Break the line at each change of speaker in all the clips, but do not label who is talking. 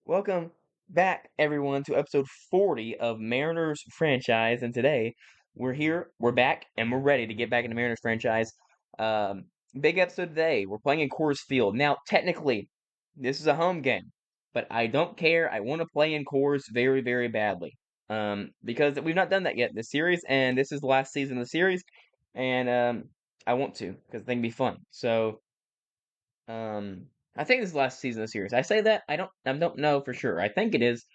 Welcome back, everyone, to episode 40 of Mariners franchise. And today we're here, we're back, and we're ready to get back into Mariners franchise. Um, Big episode today. We're playing in Coors Field. Now, technically, this is a home game, but I don't care. I want to play in Coors very, very badly. Because we've not done that yet this series, and this is the last season of the series, and I want to because I think it'd be fun. So. I think this is the last season of the series. I say that I don't know for sure. I think it is.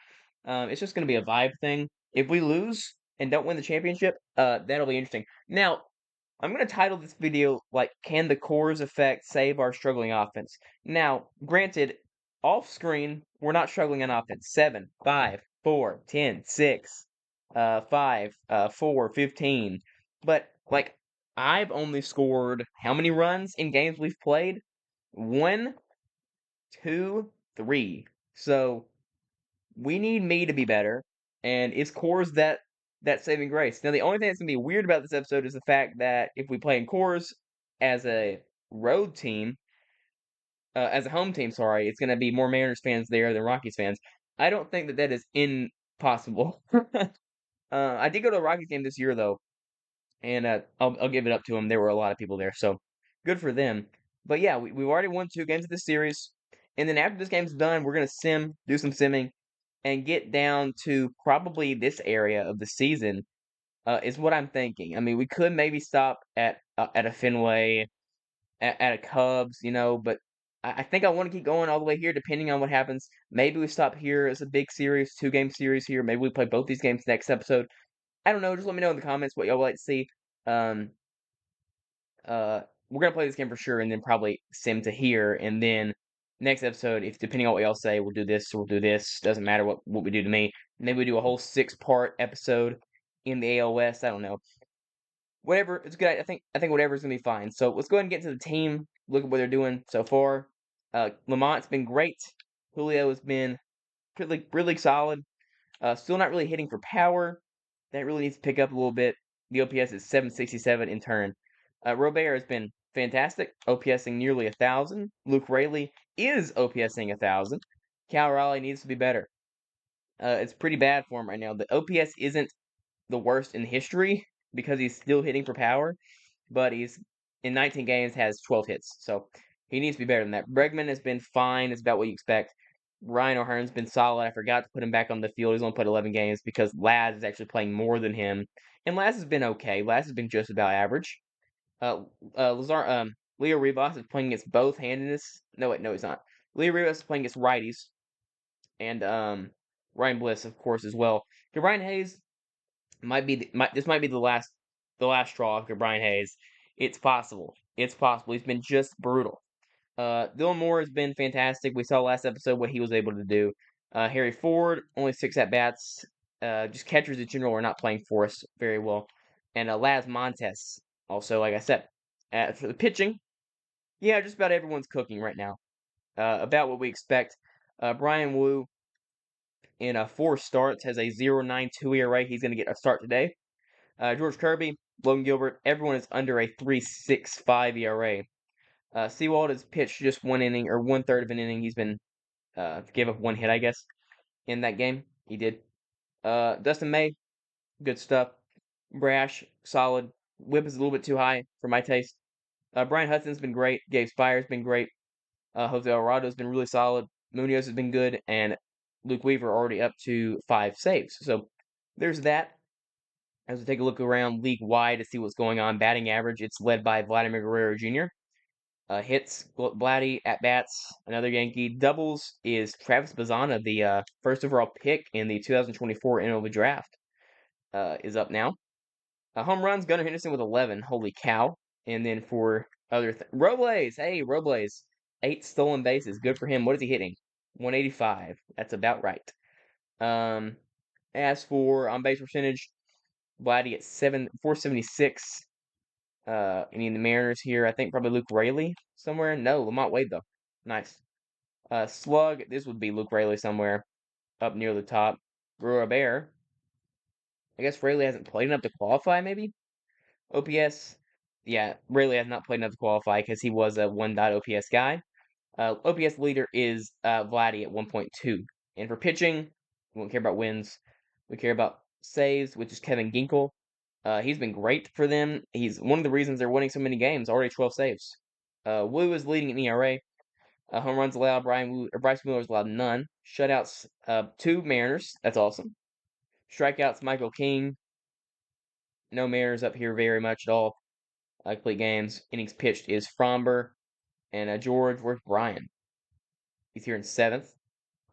It's just gonna be a vibe thing. If we lose and don't win the championship, that'll be interesting. Now, I'm gonna title this video like "Can the Coors effect save our struggling offense?" Now, granted, off screen we're not struggling on offense. 7, 5, 4, 10, 6, 5, 4, 15. But like I've only scored how many runs in games we've played? One, two, three. So we need me to be better, and it's Coors that saving grace. Now the only thing that's gonna be weird about this episode is the fact that if we play in Coors as a road team, as a home team, sorry, it's gonna be more Mariners fans there than Rockies fans. I don't think that is impossible. I did go to a Rockies game this year though, and I'll give it up to them. There were a lot of people there, so good for them. But yeah, we've already won 2 games of this series, and then after this game's done, we're gonna do some simming, and get down to probably this area of the season. Is what I'm thinking. I mean, we could maybe stop at a Fenway, at a Cubs, but I think I want to keep going all the way here, depending on what happens. Maybe we stop here as a big series, 2-game series here. Maybe we play both these games next episode. I don't know. Just let me know in the comments what y'all would like to see. Um, we're gonna play this game for sure, and then probably sim to here, and then next episode, if depending on what y'all say, we'll do this. We'll do this. Doesn't matter what we do to me. Maybe we do a whole 6-part episode in the AL West. I don't know. Whatever, it's good. I think whatever's gonna be fine. So let's go ahead and get to the team. Look at what they're doing so far. Lamont's been great. Julio has been really really solid. Still not really hitting for power. That really needs to pick up a little bit. The OPS is 767 in turn. Robert has been fantastic, OPSing nearly 1,000. Luke Raley is OPSing 1,000. Cal Raleigh needs to be better. It's pretty bad for him right now. The OPS isn't the worst in history because he's still hitting for power, but he's in 19 games has 12 hits, so he needs to be better than that. Bregman has been fine. It's about what you expect. Ryan O'Hearn's been solid. I forgot to put him back on the field. He's only played 11 games because Laz is actually playing more than him, and Laz has been okay. Laz has been just about average. Lazar, Leo Rivas is playing against both handedness. No, wait, no, he's not. Leo Rivas is playing against righties, and Ryan Bliss, of course, as well. Brian Hayes this might be the last straw for Brian Hayes. It's possible. It's possible. He's been just brutal. Dylan Moore has been fantastic. We saw last episode what he was able to do. Harry Ford only 6 at bats. Just catchers in general are not playing for us very well. And Laz Montes also, like I said, for the pitching, yeah, just about everyone's cooking right now. About what we expect. Brian Wu in 4 starts has a 0.92 ERA. He's going to get a start today. George Kirby, Logan Gilbert, everyone is under a 3.65 ERA. Seawald has pitched just 1 inning or 1/3 of an inning. He's been gave up 1 hit, I guess, in that game. He did. Dustin May, good stuff. Brash, solid. Whip is a little bit too high for my taste. Brian Hudson's been great. Gabe Spire's been great. Jose Alvarado's been really solid. Munoz has been good, and Luke Weaver already up to 5 saves. So there's that. As we take a look around league wide to see what's going on, batting average, it's led by Vladimir Guerrero Jr. Hits, Vladdy, at bats, another Yankee. Doubles is Travis Bazana, the first overall pick in the 2024 MLB draft, is up now. Home runs, Gunnar Henderson with 11. Holy cow. And then for Robles, hey, Robles, 8 stolen bases. Good for him. What is he hitting? 185. That's about right. As for on base percentage, Vladdy at 476. Any of the Mariners here? I think probably Luke Raley somewhere. No, Lamont Wade though. Nice. Slug. This would be Luke Raley somewhere up near the top. Brewer Bear. I guess Raley hasn't played enough to qualify. Maybe. OPS. Yeah, Raley has not played enough to qualify because he was a 1 OPS guy. OPS leader is Vladdy at 1.2. And for pitching, we don't care about wins. We care about saves, which is Kevin Ginkel. He's been great for them. He's one of the reasons they're winning so many games. Already 12 saves. Woo is leading in ERA. Home runs allowed. Bryce Miller's allowed none. Shutouts, 2 Mariners. That's awesome. Strikeouts, Michael King. No Mariners up here very much at all. Complete games. Innings pitched is Fromber. And George, where's Brian? He's here in 7th.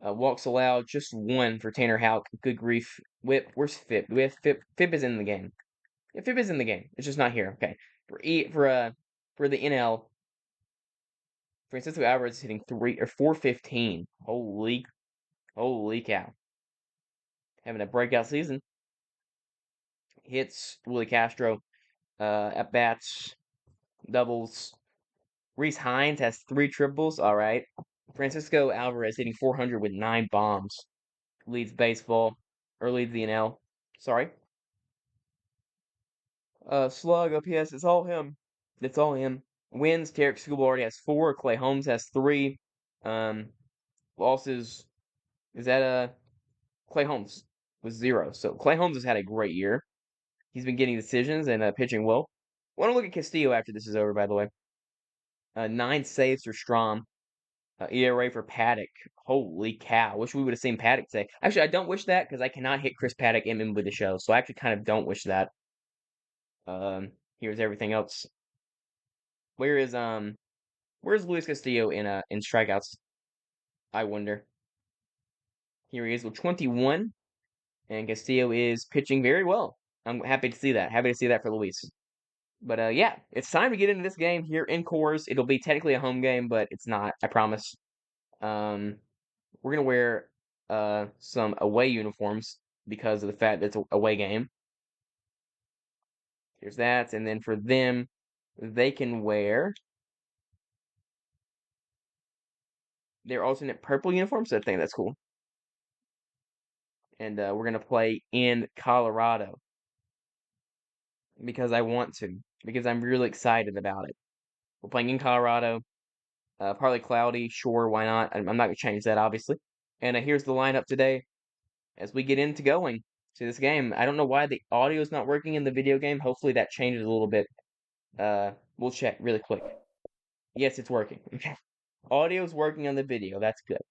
Walks allowed, just 1 for Tanner Houck. Good grief. Whip, where's Fip? Do we have Fip? Fip is in the game. Yeah, Fip is in the game. It's just not here. Okay. For the NL, Francisco Alvarez is hitting 415. Holy cow. Having a breakout season. Hits, Willie Castro. At bats, doubles. Reese Hines has 3 triples. All right. Francisco Alvarez hitting 400 with 9 bombs. Leads baseball, or leads the NL. Sorry. Slug, OPS, it's all him. It's all him. Wins, Tarek Skubal already has 4. Clay Holmes has 3. Um, Losses, is that Clay Holmes with 0. So Clay Holmes has had a great year. He's been getting decisions and pitching well. Want to look at Castillo after this is over, by the way. 9 saves for Strom. ERA for Paddock. Holy cow. Wish we would have seen Paddock today. Actually, I don't wish that because I cannot hit Chris Paddock in MLB The Show. So I actually kind of don't wish that. Here's everything else. Where's Luis Castillo in strikeouts? I wonder. Here he is with 21, and Castillo is pitching very well. I'm happy to see that. Happy to see that for Luis. But yeah, it's time to get into this game here in Coors. It'll be technically a home game, but it's not. I promise. We're gonna wear some away uniforms because of the fact that it's a away game. Here's that, and then for them, they can wear their alternate purple uniforms. So I think that's cool. And we're gonna play in Colorado because I want to, because I'm really excited about it. We're playing in Colorado, partly cloudy. Sure, why not? I'm not gonna change that, obviously. And here's the lineup today as we get into going to this game. I don't know why the audio is not working in the video game. Hopefully that changes a little bit. We'll check really quick. Yes, it's working. Okay. Audio's working on the video. That's good.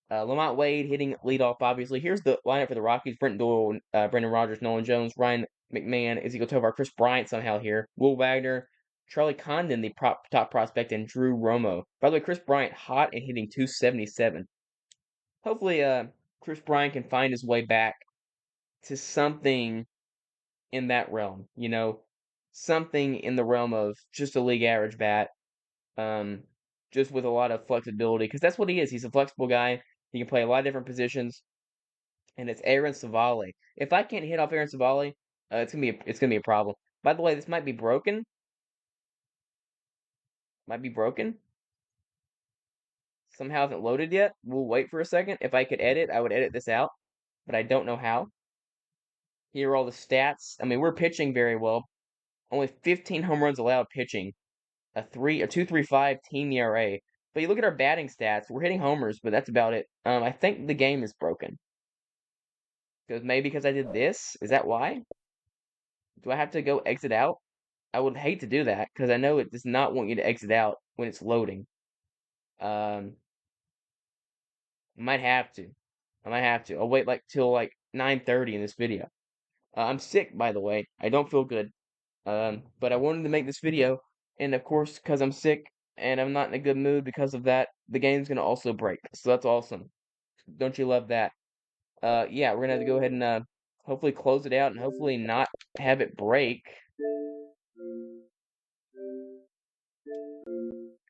Lamont Wade hitting leadoff, obviously. Here's the lineup for the Rockies. Brent Doyle, Brendan Rodgers, Nolan Jones, Ryan McMahon, Ezekiel Tovar, Chris Bryant somehow here. Will Wagner, Charlie Condon, the top prospect, and Drew Romo. By the way, Chris Bryant hot and hitting 277. Hopefully, Chris Bryant can find his way back to something in that realm. Something in the realm of just a league average bat. Um, just with a lot of flexibility, because that's what he is. He's a flexible guy. He can play a lot of different positions, and it's Aaron Savali. If I can't hit off Aaron Savali, it's gonna be a problem. By the way, this might be broken. Might be broken. Somehow hasn't loaded yet. We'll wait for a second. If I could edit, I would edit this out, but I don't know how. Here are all the stats. I mean, we're pitching very well. Only 15 home runs allowed pitching. A 2.35 team ERA. But you look at our batting stats, we're hitting homers, but that's about it. I think the game is broken. Because I did this? Is that why? Do I have to go exit out? I would hate to do that, because I know it does not want you to exit out when it's loading. Um, might have to. I might have to. I'll wait till 9:30 in this video. I'm sick, by the way. I don't feel good. But I wanted to make this video, and of course, because I'm sick and I'm not in a good mood because of that, the game's gonna also break. So that's awesome. Don't you love that? Yeah, we're gonna have to go ahead and hopefully close it out and hopefully not have it break.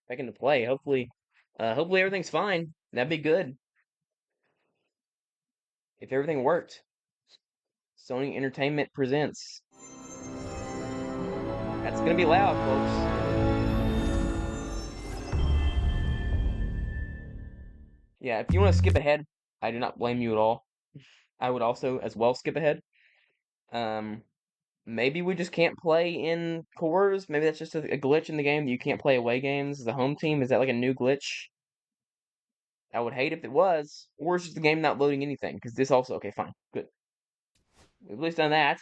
Back into play. Hopefully everything's fine. That'd be good if everything worked. Sony Entertainment presents. That's gonna be loud, folks. Yeah, if you want to skip ahead, I do not blame you at all. I would also as well skip ahead. Maybe we just can't play in Coors. Maybe that's just a glitch in the game that you can't play away games as a home team. Is that like a new glitch? I would hate if it was, or it's just the game not loading anything, because this also, okay, fine, good. We've at least done that.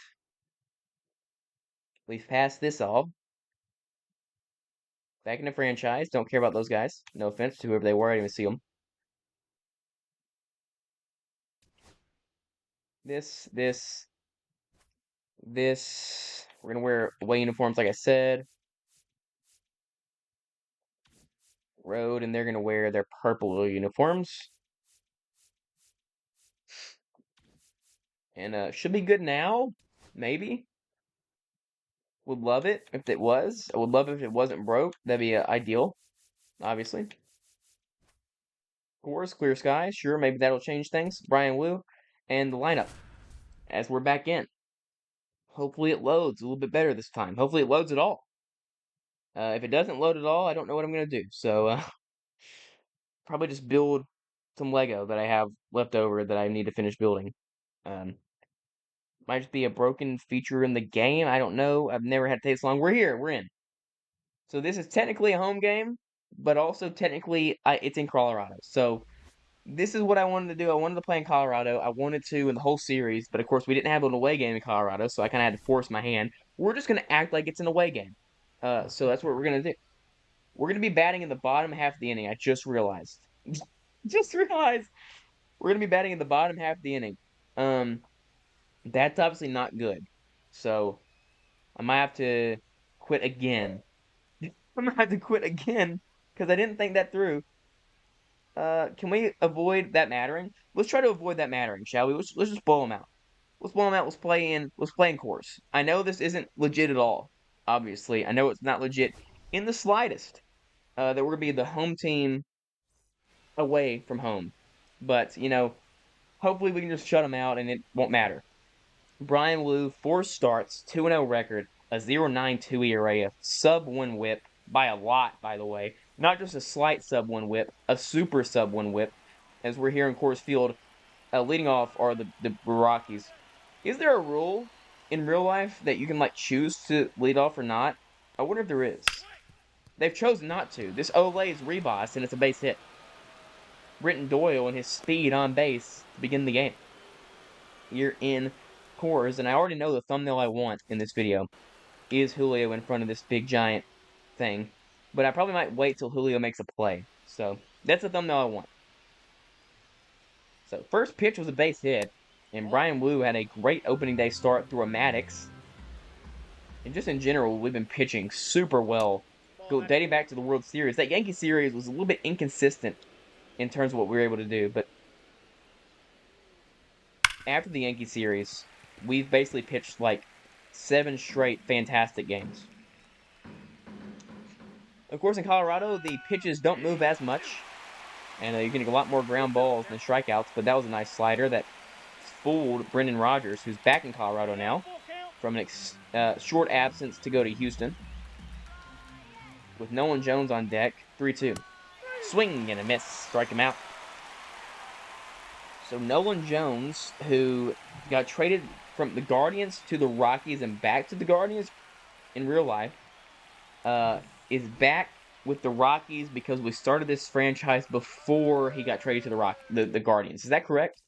We've passed this all. Back in the franchise, don't care about those guys. No offense to whoever they were, I didn't even see them. This. We're gonna wear away uniforms, like I said. Road, and they're gonna wear their purple uniforms. And should be good now, maybe. Would love it if it was. I would love it if it wasn't broke. That'd be ideal, obviously. Coors, clear skies, sure, maybe that'll change things. Brian Wu, and the lineup as we're back in. Hopefully it loads a little bit better this time. Hopefully it loads at all. If it doesn't load at all, I don't know what I'm gonna do. So probably just build some Lego that I have left over that I need to finish building. Um, might just be a broken feature in the game. I don't know. I've never had to take this long. We're here. We're in. So this is technically a home game, but also technically it's in Colorado. So this is what I wanted to do. I wanted to play in Colorado. I wanted to in the whole series, but of course we didn't have an away game in Colorado, so I kind of had to force my hand. We're just gonna act like it's an away game. So that's what we're gonna do. We're gonna be batting in the bottom half of the inning. I just realized. Just realized we're gonna be batting in the bottom half of the inning. Um, that's obviously not good. So I might have to quit again. I'm gonna have to quit again because I didn't think that through. Can we avoid that mattering? Let's try to avoid that mattering, shall we? Let's just blow them out. Let's blow them out. Let's play in Coors. I know this isn't legit at all. Obviously, I know it's not legit in the slightest. That we're gonna be the home team away from home, but hopefully we can just shut them out and it won't matter. Brian Wu, 4 starts, 2-0 record, a 0.92 ERA, a sub-1 whip by a lot, by the way. Not just a slight sub-1 whip, a super sub-1 whip, as we're here in Coors Field. Leading off are the Rockies. Is there a rule in real life that you can, choose to lead off or not? I wonder if there is. They've chosen not to. This Olay is Rebos, and it's a base hit. Brenton Doyle and his speed on base to begin the game. You're in Coors, and I already know the thumbnail I want in this video is Julio in front of this big giant thing, but I probably might wait till Julio makes a play. So that's the thumbnail I want. So first pitch was a base hit, and Brian Wu had a great opening day start through a Maddox. And just in general, we've been pitching super well, dating back to the World Series. That Yankee series was a little bit inconsistent in terms of what we were able to do, but after the Yankee series, we've basically pitched 7 straight fantastic games. Of course, in Colorado, the pitches don't move as much, and you're getting a lot more ground balls than strikeouts, but that was a nice slider that fooled Brendan Rodgers, who's back in Colorado now, from an short absence to go to Houston. With Nolan Jones on deck, 3-2. Swing and a miss, strike him out. So Nolan Jones, who got traded from the Guardians to the Rockies and back to the Guardians in real life, is back with the Rockies because we started this franchise before he got traded to the Guardians. Is that correct?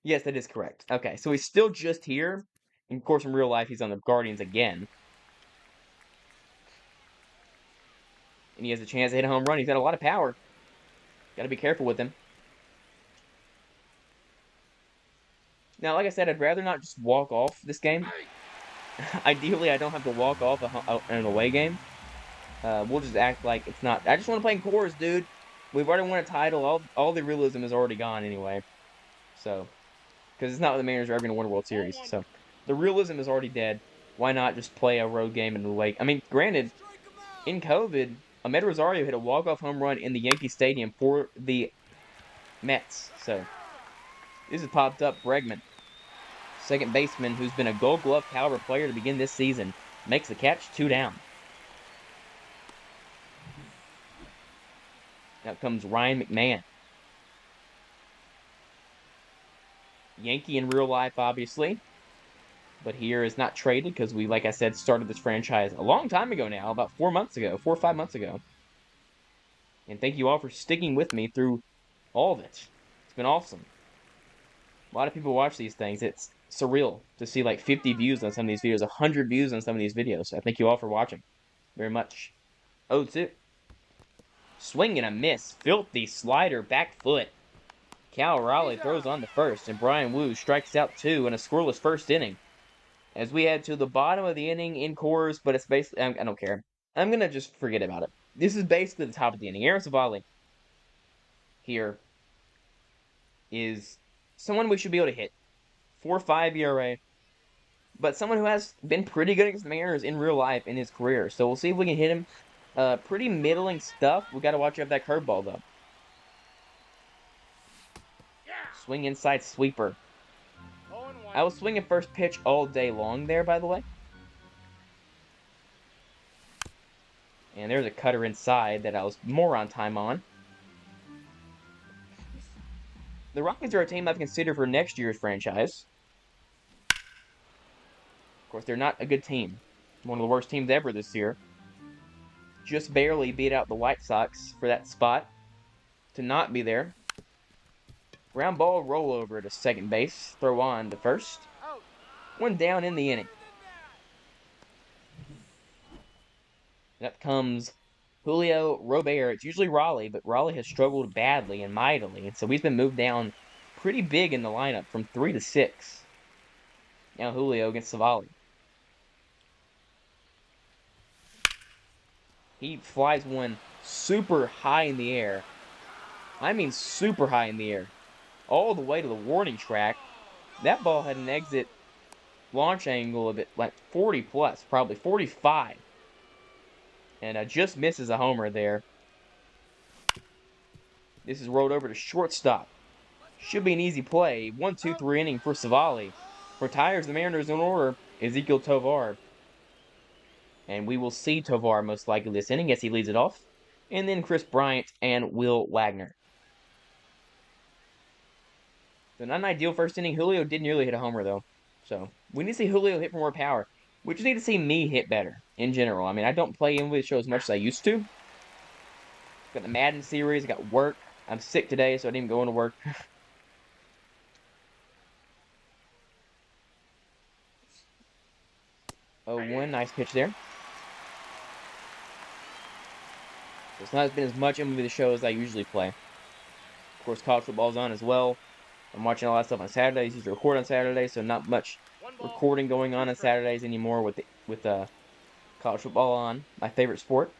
Yes, that is correct. Okay, so he's still just here. And of course, in real life, he's on the Guardians again. And he has a chance to hit a home run. He's got a lot of power. Got to be careful with him. Now, like I said, I'd rather not just walk off this game. Ideally, I don't have to walk off an away game. We'll just act like it's not. I just want to play in Coors, dude. We've already won a title. All the realism is already gone anyway. So, because it's not the Mariners are ever going to win a World Series. So, the realism is already dead. Why not just play a road game in the away? I mean, granted, in COVID, Ahmed Rosario hit a walk-off home run in the Yankee Stadium for the Mets. So, this has popped up. Bregman, second baseman, who's been a Gold Glove caliber player to begin this season, makes the catch, 2 down. Now comes Ryan McMahon. Yankee in real life, obviously. But here is not traded because we, like I said, started this franchise a long time ago now, about 4 months ago, 4 or 5 months ago. And thank you all for sticking with me through all of it. It's been awesome. A lot of people watch these things. It's surreal to see like 50 views on some of these videos, 100 views on some of these videos. So I thank you all for watching very much. 0-2. Swing and a miss. Filthy slider, back foot. Cal Raleigh throws on the first, and Brian Wu strikes out 2 in a scoreless first inning. As we head to the bottom of the inning in Coors, but it's basically, I don't care. I'm going to just forget about it. This is basically the top of the inning. Aaron Savali here is someone we should be able to hit. 4.5 ERA, but someone who has been pretty good against the Mariners in real life in his career. So we'll see if we can hit him. Pretty middling stuff. We got to watch out for that curveball, though. Swing inside sweeper. I was swinging first pitch all day long there, by the way. And there's a cutter inside that I was more on time on. The Rockies are a team I've considered for next year's franchise. Of course, they're not a good team. One of the worst teams ever this year. Just barely beat out the White Sox for that spot to not be there. Ground ball rollover to second base. Throw on to first. One down in the inning. And up comes Julio Robert. It's usually Raleigh, but Raleigh has struggled badly and mightily. And so he's been moved down pretty big in the lineup from 3 to 6. Now Julio against Savali. He flies one super high in the air. I mean super high in the air. All the way to the warning track. That ball had an exit launch angle of it like 40 plus, probably 45. And just misses a homer there. This is rolled over to shortstop. Should be an easy play. 1-2-3 inning for Savali. Retires the Mariners in order. Ezekiel Tovar. And we will see Tovar most likely this inning as he leads it off. And then Chris Bryant and Will Wagner. So not an ideal first inning. Julio did nearly hit a homer, though. So we need to see Julio hit for more power. We just need to see me hit better in general. I mean, I don't play MLB The Show as much as I used to. Got the Madden series. I got work. I'm sick today, so I didn't even go into work. 0-1. Nice pitch there. So it's not been as much MLB The Show as I usually play. Of course, college football's on as well. I'm watching a lot of stuff on Saturdays. I used to record on Saturdays, so not much recording going on Saturdays anymore with college football on. My favorite sport.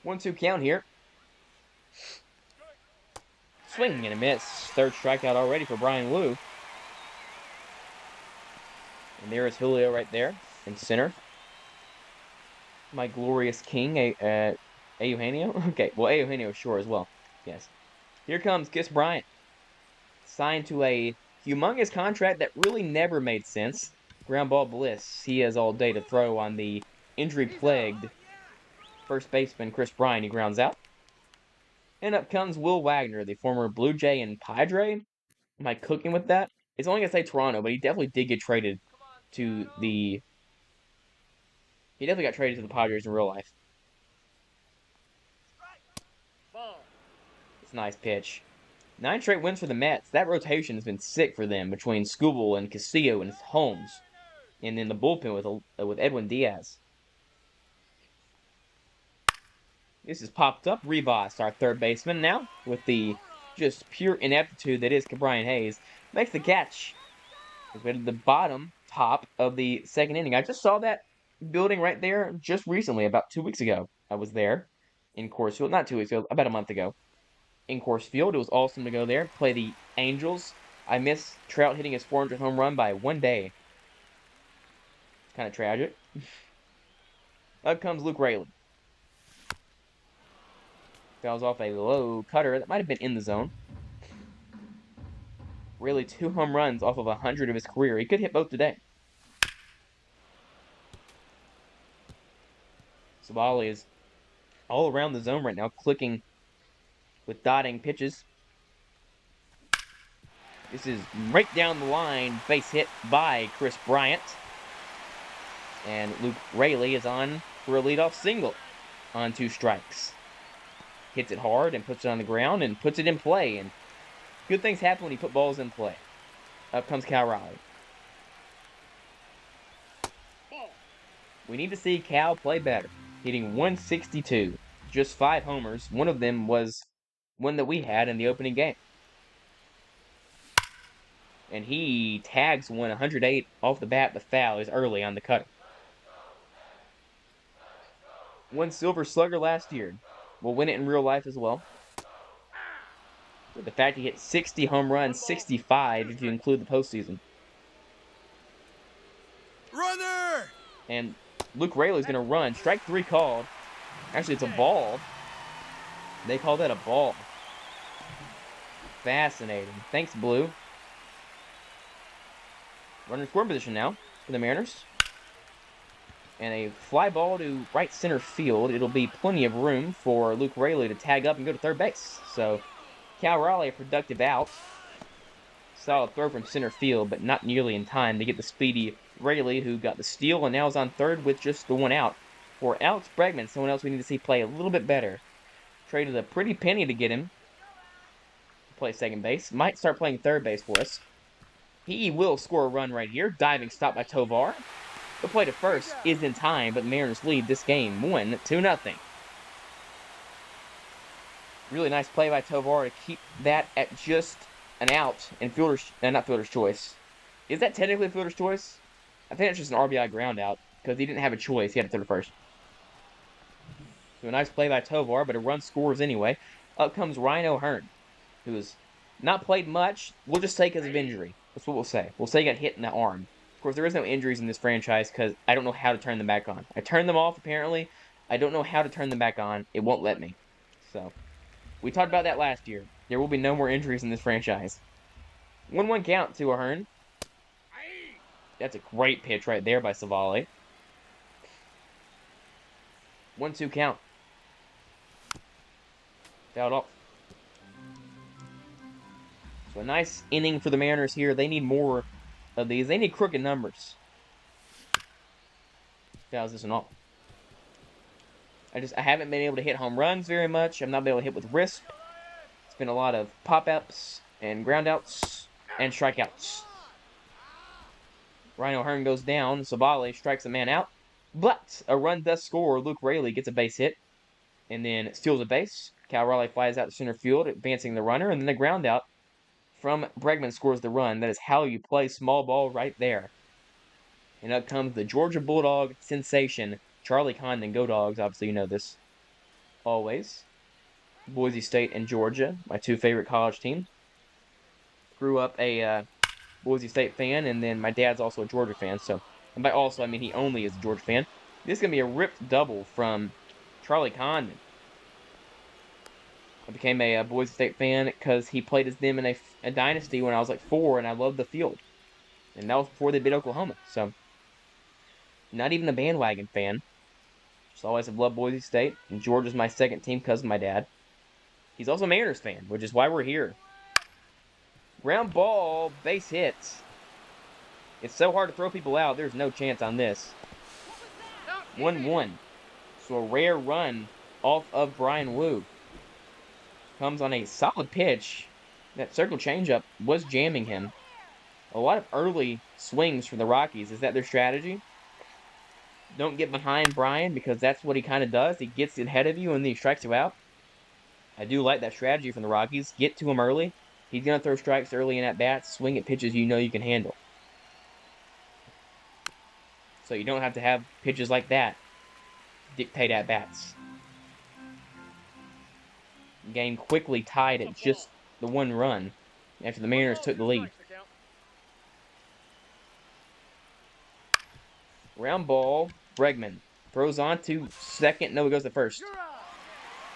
1-2 count here. Swing and a miss. Third strikeout already for Brian Wu. And there is Julio right there in center. My glorious king, Eugenio. Okay, well, Eugenio is sure as well. Yes. Here comes Chris Bryant. Signed to a humongous contract that really never made sense. Ground ball bliss. He has all day to throw on the injury-plagued first baseman Chris Bryant. He grounds out. And up comes Will Wagner, the former Blue Jay and Padre. Am I cooking with that? It's only going to say Toronto, but he definitely did get traded to the... He definitely got traded to the Padres in real life. It's a nice pitch. 9 straight wins for the Mets. That rotation has been sick for them between Skubal and Castillo and Holmes. And then the bullpen with Edwin Diaz. This is popped up. Ribas, our third baseman now, with the just pure ineptitude that is Brian Hayes, makes the catch. We're at the top of the second inning. I just saw that building right there just recently, about 2 weeks ago. I was there in Coors Field. Not 2 weeks ago, about a month ago. In Coors Field. It was awesome to go there, play the Angels. I miss Trout hitting his 400th home run by 1 day. It's kind of tragic. Up comes Luke Raley. Fouls off a low cutter that might have been in the zone. Raley 2 home runs off of 100 of his career. He could hit both today. Savali is all around the zone right now, clicking with dotting pitches. This is right down the line, base hit by Chris Bryant. And Luke Raley is on for a leadoff single on 2 strikes. Hits it hard and puts it on the ground and puts it in play. And good things happen when you put balls in play. Up comes Cal Raleigh. We need to see Cal play better. Hitting 162. Just 5 homers. One of them was one that we had in the opening game. And he tags one 108 off the bat. The foul is early on the cutter. Won Silver Slugger last year. Will win it in real life as well. With the fact he hit 60 home runs, 65 if you include the postseason.
Runner!
And Luke Raley's going to run. Strike 3 called. Actually, it's a ball. They call that a ball. Fascinating. Thanks, Blue. Runner in scoring position now for the Mariners. And a fly ball to right center field. It'll be plenty of room for Luke Raley to tag up and go to third base. So, Cal Raleigh, a productive out. Solid throw from center field, but not nearly in time to get the speedy Raley, who got the steal and now is on third with just the 1 out. For Alex Bregman, someone else we need to see play a little bit better. Traded a pretty penny to get him to play second base. Might start playing third base for us. He will score a run right here. Diving stop by Tovar. The play to first is in time, but Mariners lead this game 1-0. Really nice play by Tovar to keep that at just an out and not fielder's choice. Is that technically a fielder's choice? I think it's just an RBI ground out because he didn't have a choice. He had to throw to first. So a nice play by Tovar, but a run scores anyway. Up comes Ryan O'Hearn, who has not played much. We'll just say because of injury. That's what we'll say. We'll say he got hit in the arm. Of course, there is no injuries in this franchise because I don't know how to turn them back on. I turned them off, apparently. I don't know how to turn them back on. It won't let me. So, we talked about that last year. There will be no more injuries in this franchise. 1-1 count to O'Hearn. That's a great pitch right there by Savali. 1-2 count. Fouled off. So a nice inning for the Mariners here. They need more of these. They need crooked numbers. Fouls this one off. I haven't been able to hit home runs very much. I'm not been able to hit with wrist. It's been a lot of pop-ups and ground-outs and strikeouts. Ryan O'Hearn goes down. Savali strikes a man out. But a run does score. Luke Raley gets a base hit and then steals a base. Cal Raleigh flies out to center field, advancing the runner, and then the ground out from Bregman scores the run. That is how you play small ball right there. And up comes the Georgia Bulldog sensation, Charlie Condon. Go Dogs, obviously you know this. Always. Boise State and Georgia, my 2 favorite college teams. Grew up a Boise State fan, and then my dad's also a Georgia fan. So, and by also, I mean he only is a Georgia fan. This is going to be a ripped double from Charlie Condon. I became a Boise State fan because he played as them in a dynasty when I was like 4, and I loved the field. And that was before they beat Oklahoma. So, not even a bandwagon fan. Just always have loved Boise State. And Georgia's my second team because of my dad. He's also a Mariners fan, which is why we're here. Ground ball, base hit. It's so hard to throw people out. There's no chance on this. 1-1. So a rare run off of Brian Wu. Comes on a solid pitch. That circle changeup was jamming him. A lot of early swings from the Rockies. Is that their strategy? Don't get behind Brian because that's what he kind of does. He gets ahead of you and then he strikes you out. I do like that strategy from the Rockies. Get to him early. He's going to throw strikes early in at-bats. Swing at pitches you know you can handle. So you don't have to have pitches like that dictate at-bats. Game quickly tied at just the 1 run after the Mariners took the lead. Round ball, Bregman throws on to second. No, he goes to first.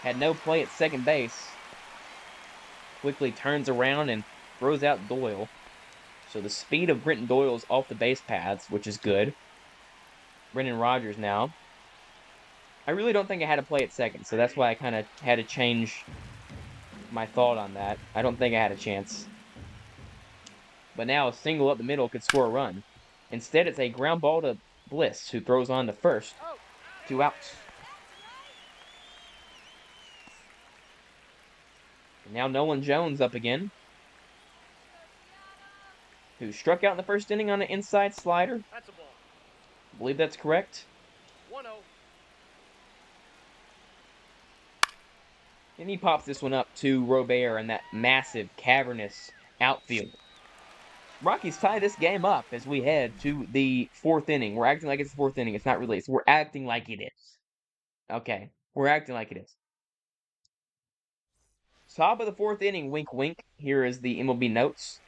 Had no play at second base. Quickly turns around and throws out Doyle. So the speed of Brenton Doyle is off the base paths, which is good. Brendan Rodgers now. I really don't think I had to play at second, so that's why I kind of had to change my thought on that. I don't think I had a chance. But now a single up the middle could score a run. Instead, it's a ground ball to Bliss, who throws on to first. 2 outs. Now Nolan Jones up again, who struck out in the first inning on an inside slider.
That's a ball.
I believe that's correct.
1-0.
And he pops this one up to Robert in that massive, cavernous outfield. Rockies tie this game up as we head to the fourth inning. We're acting like it's the fourth inning. It's not really. We're acting like it is. Okay. We're acting like it is. Top of the fourth inning, wink wink. Here is the MLB notes.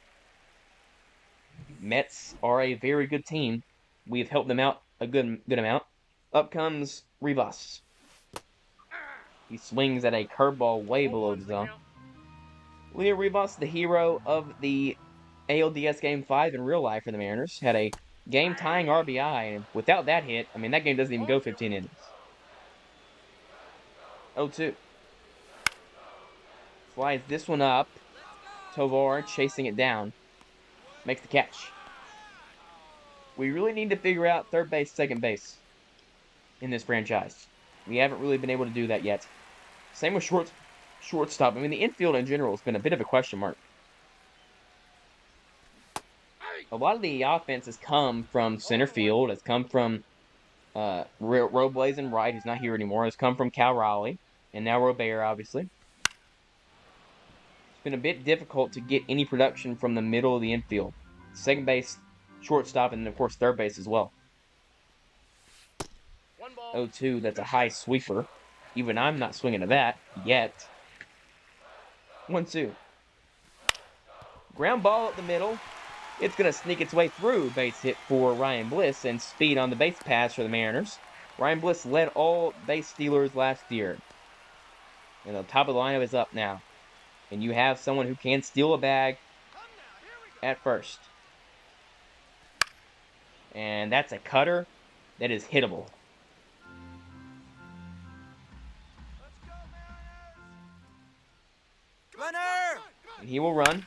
Mets are a very good team. We have helped them out a good amount. Up comes Rivas. He swings at a curveball way below the zone. Leo Rivas, the hero of the ALDS Game 5 in real life for the Mariners, had a game-tying RBI, and without that hit, I mean, that game doesn't even go 15 innings. 0-2. Flies this one up. Tovar chasing it down. Makes the catch. We really need to figure out third base, second base in this franchise. We haven't really been able to do that yet. Same with shortstop. I mean, the infield in general has been a bit of a question mark. A lot of the offense has come from center field. It's come from Robles and Wright, who's not here anymore. It's come from Cal Raleigh, and now Robert, obviously. It's been a bit difficult to get any production from the middle of the infield. Second base, shortstop, and of course third base as well. 0-2, that's a high sweeper. Even I'm not swinging at that yet. 1-2. Ground ball up the middle. It's going to sneak its way through. Base hit for Ryan Bliss and speed on the base pass for the Mariners. Ryan Bliss led all base stealers last year. And the top of the lineup is up now. And you have someone who can steal a bag at first. And that's a cutter that is hittable.
Runner!
And he will run.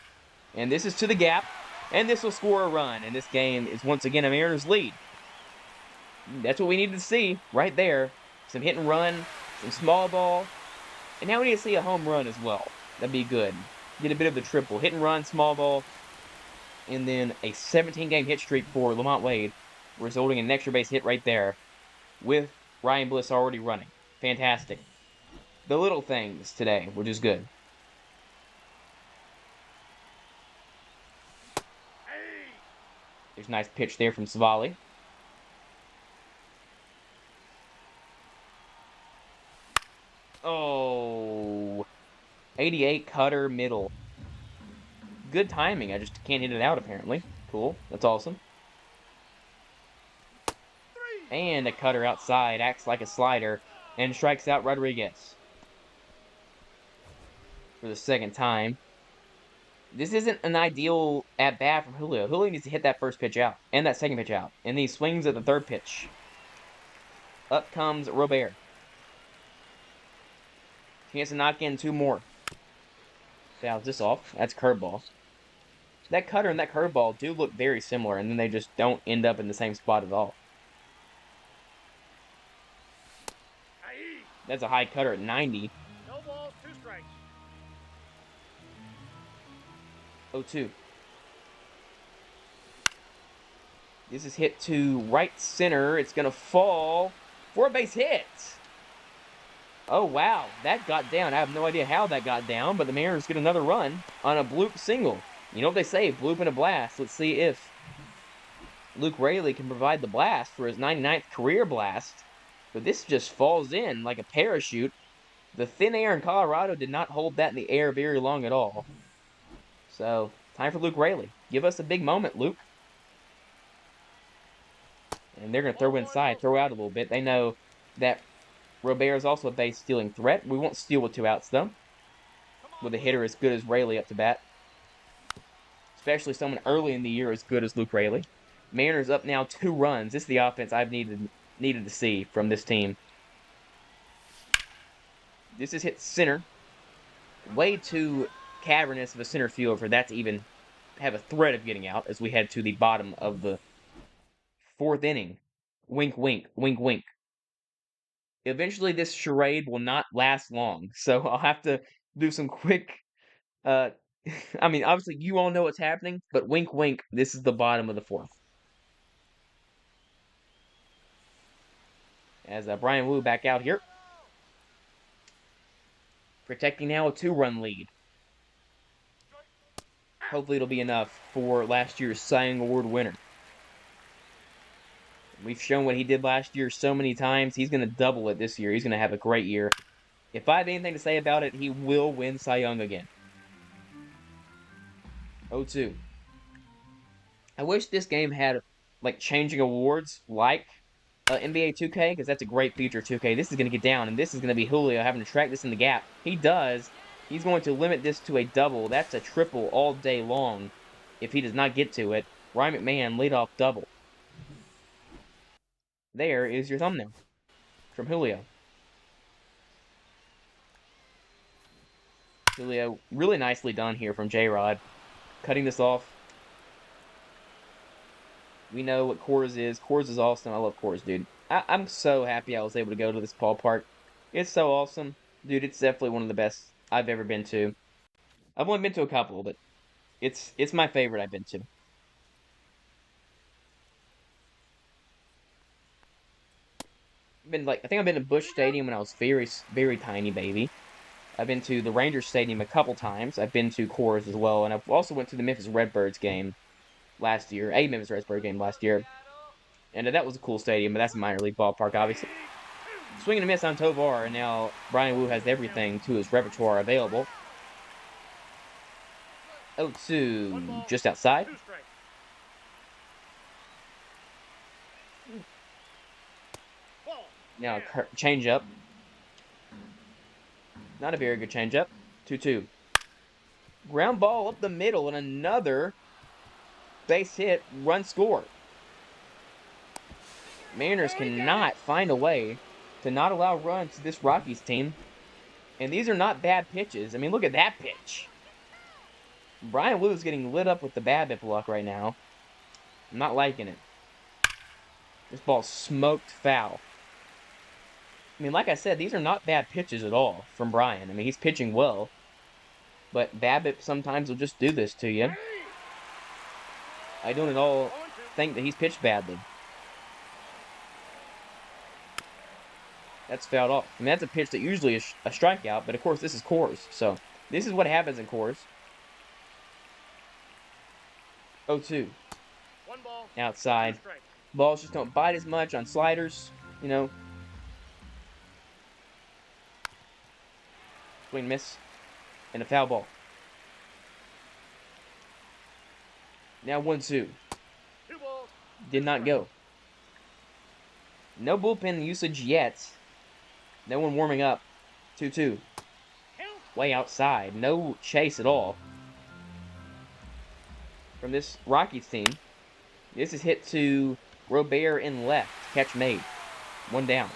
And this is to the gap. And this will score a run. And this game is once again a Mariners lead. That's what we needed to see right there. Some hit and run, some small ball. And now we need to see a home run as well. That'd be good. Get a bit of the triple. Hit and run, small ball. And then a 17-game hit streak for Lamont Wade, resulting in an extra base hit right there with Ryan Bliss already running. Fantastic. The little things today, which is good. There's a nice pitch there from Savali. Oh, 88 cutter middle. Good timing. I just can't hit it out apparently. Cool. That's awesome. And a cutter outside. Acts like a slider. And strikes out Rodriguez. For the second time. This isn't an ideal at-bat from Julio. Julio needs to hit that first pitch out. And that second pitch out. And he swings at the third pitch. Up comes Robert. Chance to knock in two more. Fouls this off. That's curveball. That cutter and that curveball do look very similar, and then they just don't end up in the same spot at all. That's a high cutter at 90.
No balls, 2 strikes.
0-2. This is hit to right center. It's going to fall for a base hit. Oh, wow. That got down. I have no idea how that got down, but the Mariners get another run on a bloop single. You know what they say, bloop and a blast. Let's see if Luke Raley can provide the blast for his 99th career blast. But this just falls in like a parachute. The thin air in Colorado did not hold that in the air very long at all. So, time for Luke Raley. Give us a big moment, Luke. And they're going to throw inside, throw out a little bit. They know that Robert is also a base stealing threat. We won't steal with 2 outs, though. With a hitter as good as Raley up to bat. Especially someone early in the year as good as Luke Raley. Mariners up now 2 runs. This is the offense I've needed to see from this team. This is hit center. Way too cavernous of a center field for that to even have a threat of getting out as we head to the bottom of the 4th inning. Wink, wink, wink, wink. Eventually, this charade will not last long, so I'll have to do some quick Uh, I mean, obviously, you all know what's happening, but wink, wink, this is the bottom of the fourth. As Brian Wu back out here. Protecting now a 2-run lead. Hopefully it'll be enough for last year's Cy Young Award winner. We've shown what he did last year so many times. He's going to double it this year. He's going to have a great year. If I have anything to say about it, he will win Cy Young again. 0-2. I wish this game had, like, changing awards like NBA 2K, because that's a great feature of 2K. This is going to get down, and this is going to be Julio having to track this in the gap. He does. He's going to limit this to a double. That's a triple all day long if he does not get to it. Ryan McMahon leadoff double. There is your thumbnail from Julio. Julio, really nicely done here from J-Rod. Cutting this off. We know what Coors is. Coors is awesome. I love Coors, dude. I'm so happy I was able to go to this ballpark. It's so awesome. Dude, it's definitely one of the best I've ever been to. I've only been to a couple, but it's my favorite I've been to. I think I've been to Busch Stadium when I was very tiny baby. I've been to the Rangers Stadium a couple times. I've been to Coors as well, and I've also went to the Memphis Redbirds game last year, a Memphis Redbirds game last year, and that was a cool stadium. But that's a minor league ballpark, obviously. Swing and a miss on Tovar, and now Brian Wu has everything to his repertoire available. 0-2, just outside. Now change up. Not a very good change up. 2-2. Ground ball up the middle and another base hit, run score. Mariners cannot find a way to not allow runs to this Rockies team. And these are not bad pitches. I mean, look at that pitch. Brian Wu is getting lit up with the BABIP luck right now. I'm not liking it. This ball smoked foul. I mean, like I said, these are not bad pitches at all from Brian. I mean, he's pitching well. But BABIP sometimes will just do this to you. I don't at all think that he's pitched badly. That's fouled off. I mean, that's a pitch that usually is a strikeout, but of course this is Coors. So, this is what happens in Coors. 0-2. Outside. Balls just don't bite as much on sliders, you know. Swing miss. And a foul ball. Now 1-2. Did not go. No bullpen usage yet. No one warming up. 2-2. Way outside. No chase at all from this Rockies team. This is hit to Robert in left. Catch made. 1 down.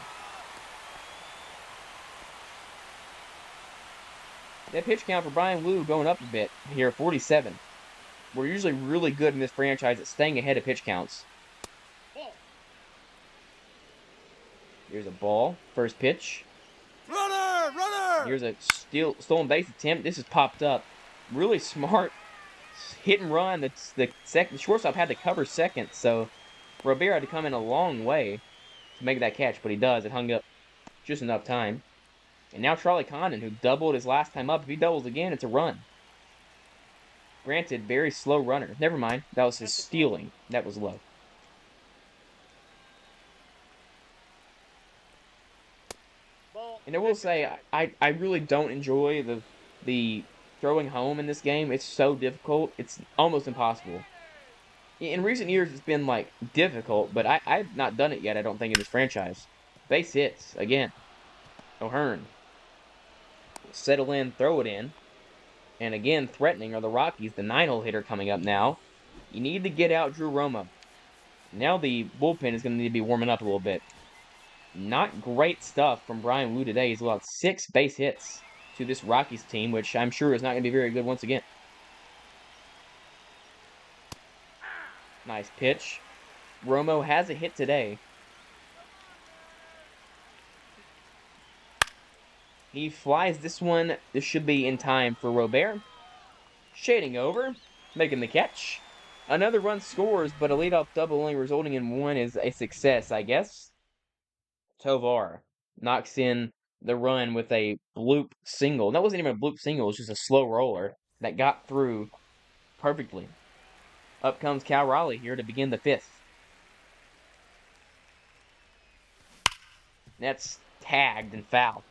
That pitch count for Brian Wu going up a bit here, 47. We're usually really good in this franchise at staying ahead of pitch counts. Here's a ball. First pitch.
Runner!
Here's a stolen base attempt. This has popped up. Really smart hit and run. The shortstop had to cover second, so Robert had to come in a long way to make that catch, but he does. It hung up just enough time. And now Charlie Condon, who doubled his last time up. If he doubles again, it's a run. Granted, very slow runner. Never mind. That was his stealing. That was low. And I will say, I really don't enjoy the throwing home in this game. It's so difficult. It's almost impossible. In recent years, it's been, like, difficult, but I've not done it yet, I don't think, in this franchise. Base hits, again. O'Hearn. Settle in, throw it in. And again, threatening are the Rockies, the 9-hole hitter coming up now. You need to get out Drew Romo. Now the bullpen is going to need to be warming up a little bit. Not great stuff from Brian Wu today. He's allowed 6 base hits to this Rockies team, which I'm sure is not going to be very good once again. Nice pitch. Romo has a hit today. He flies this one. This should be in time for Robert. Shading over, making the catch. Another run scores, but a leadoff double only resulting in one is a success, I guess. Tovar knocks in the run with a bloop single. That wasn't even a bloop single, it was just a slow roller that got through perfectly. Up comes Cal Raleigh here to begin the fifth. That's tagged and foul.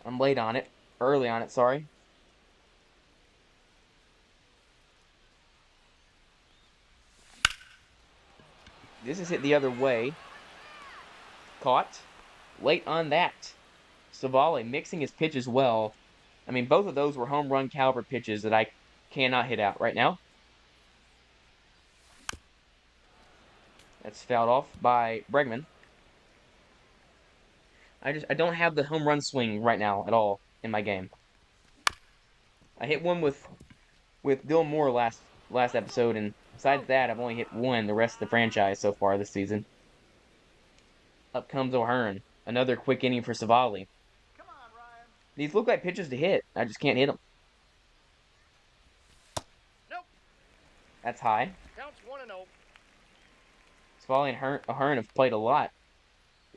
I'm late on it. Early on it, sorry. This is hit the other way. Caught. Late on that. Savale mixing his pitches well. I mean, both of those were home run caliber pitches that I cannot hit out right now. That's fouled off by Bregman. I don't have the home run swing right now at all in my game. I hit one with Dylan Moore last episode, and besides that, I've only hit one the rest of the franchise so far this season. Up comes O'Hearn. Another quick inning for Savali.
Come on, Ryan.
These look like pitches to hit. I just can't hit them.
Nope.
That's high.
Counts 1-0.
Savali and O'Hearn have played a lot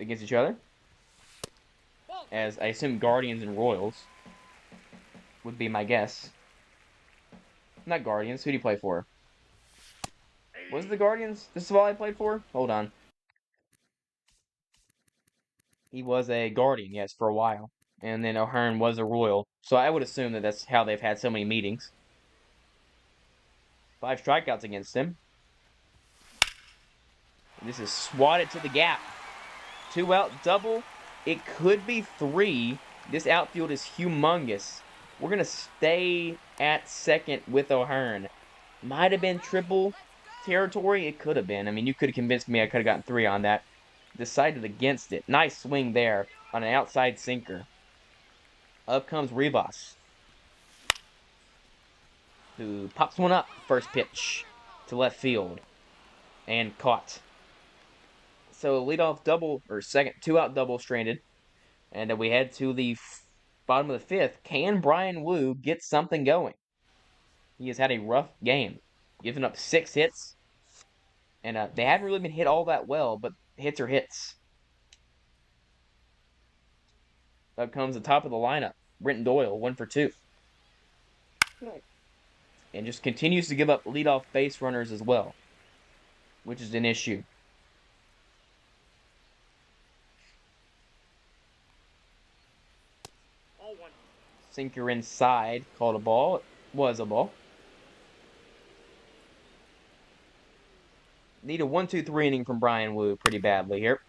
against each other, as I assume Guardians and Royals would be my guess. Not Guardians. Who do you play for? Was it the Guardians this Savali played for? Hold on. He was a Guardian, yes, for a while. And then O'Hearn was a Royal. So I would assume that that's how they've had so many meetings. 5 strikeouts against him. This is swatted to the gap. 2-out double. It could be 3. This outfield is humongous. We're going to stay at second with O'Hearn. Might have been triple territory. It could have been. I mean, you could have convinced me I could have gotten 3 on that. Decided against it. Nice swing there on an outside sinker. Up comes Rivas, who pops one up first pitch to left field and caught. So a leadoff double, or second 2-out double stranded. And then we head to the bottom of the 5th. Can Brian Wu get something going? He has had a rough game, giving up 6 hits. And they haven't really been hit all that well, but hits are hits. Up comes the top of the lineup. Brenton Doyle, 1 for 2. And just continues to give up leadoff base runners as well, which is an issue. Sinker inside, called a ball. It was a ball. Need a 1-2-3 inning from Brian Wu pretty badly here.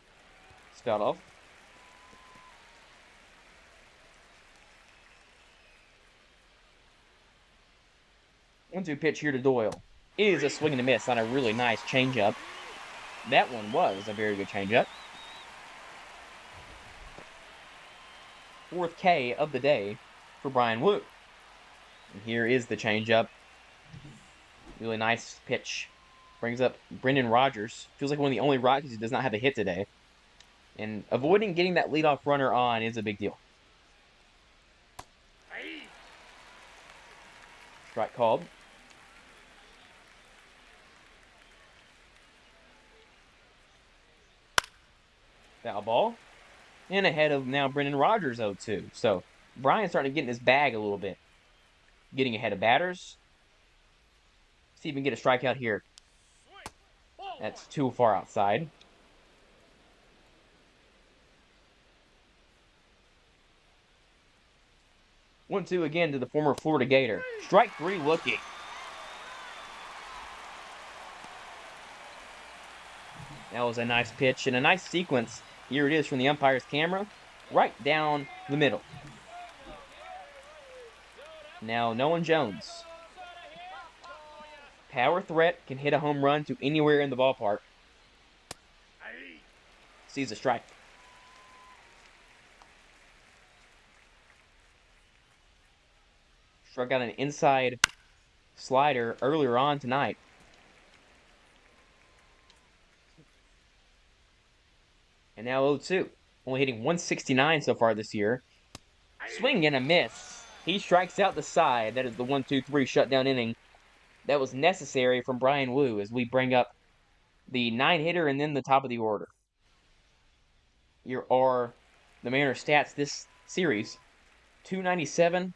Spout off. One-two pitch here to Doyle. It is a swing and a miss on a really nice changeup. That one was a very good changeup. 4th K of the day for Brian Wu. And here is the changeup. Really nice pitch. Brings up Brendan Rodgers. Feels like one of the only Rockies who does not have a hit today. And avoiding getting that leadoff runner on is a big deal. Strike called. Foul ball. And ahead of now Brendan Rodgers 0-2. So Brian's starting to get in his bag a little bit. Getting ahead of batters. See if we can get a strikeout here. That's too far outside. One-two again to the former Florida Gator. Strike 3 looking. That was a nice pitch and a nice sequence. Here it is from the umpire's camera. Right down the middle. Now Nolan Jones. Power threat, can hit a home run to anywhere in the ballpark. Sees a strike. Struck out an inside slider earlier on tonight. And now 0-2. Only hitting 169 so far this year. Swing and a miss. He strikes out the side. That is the 1-2-3 shutdown inning. That was necessary from Brian Wu as we bring up the 9-hitter and then the top of the order. Here are the Mariners' stats this series: 297,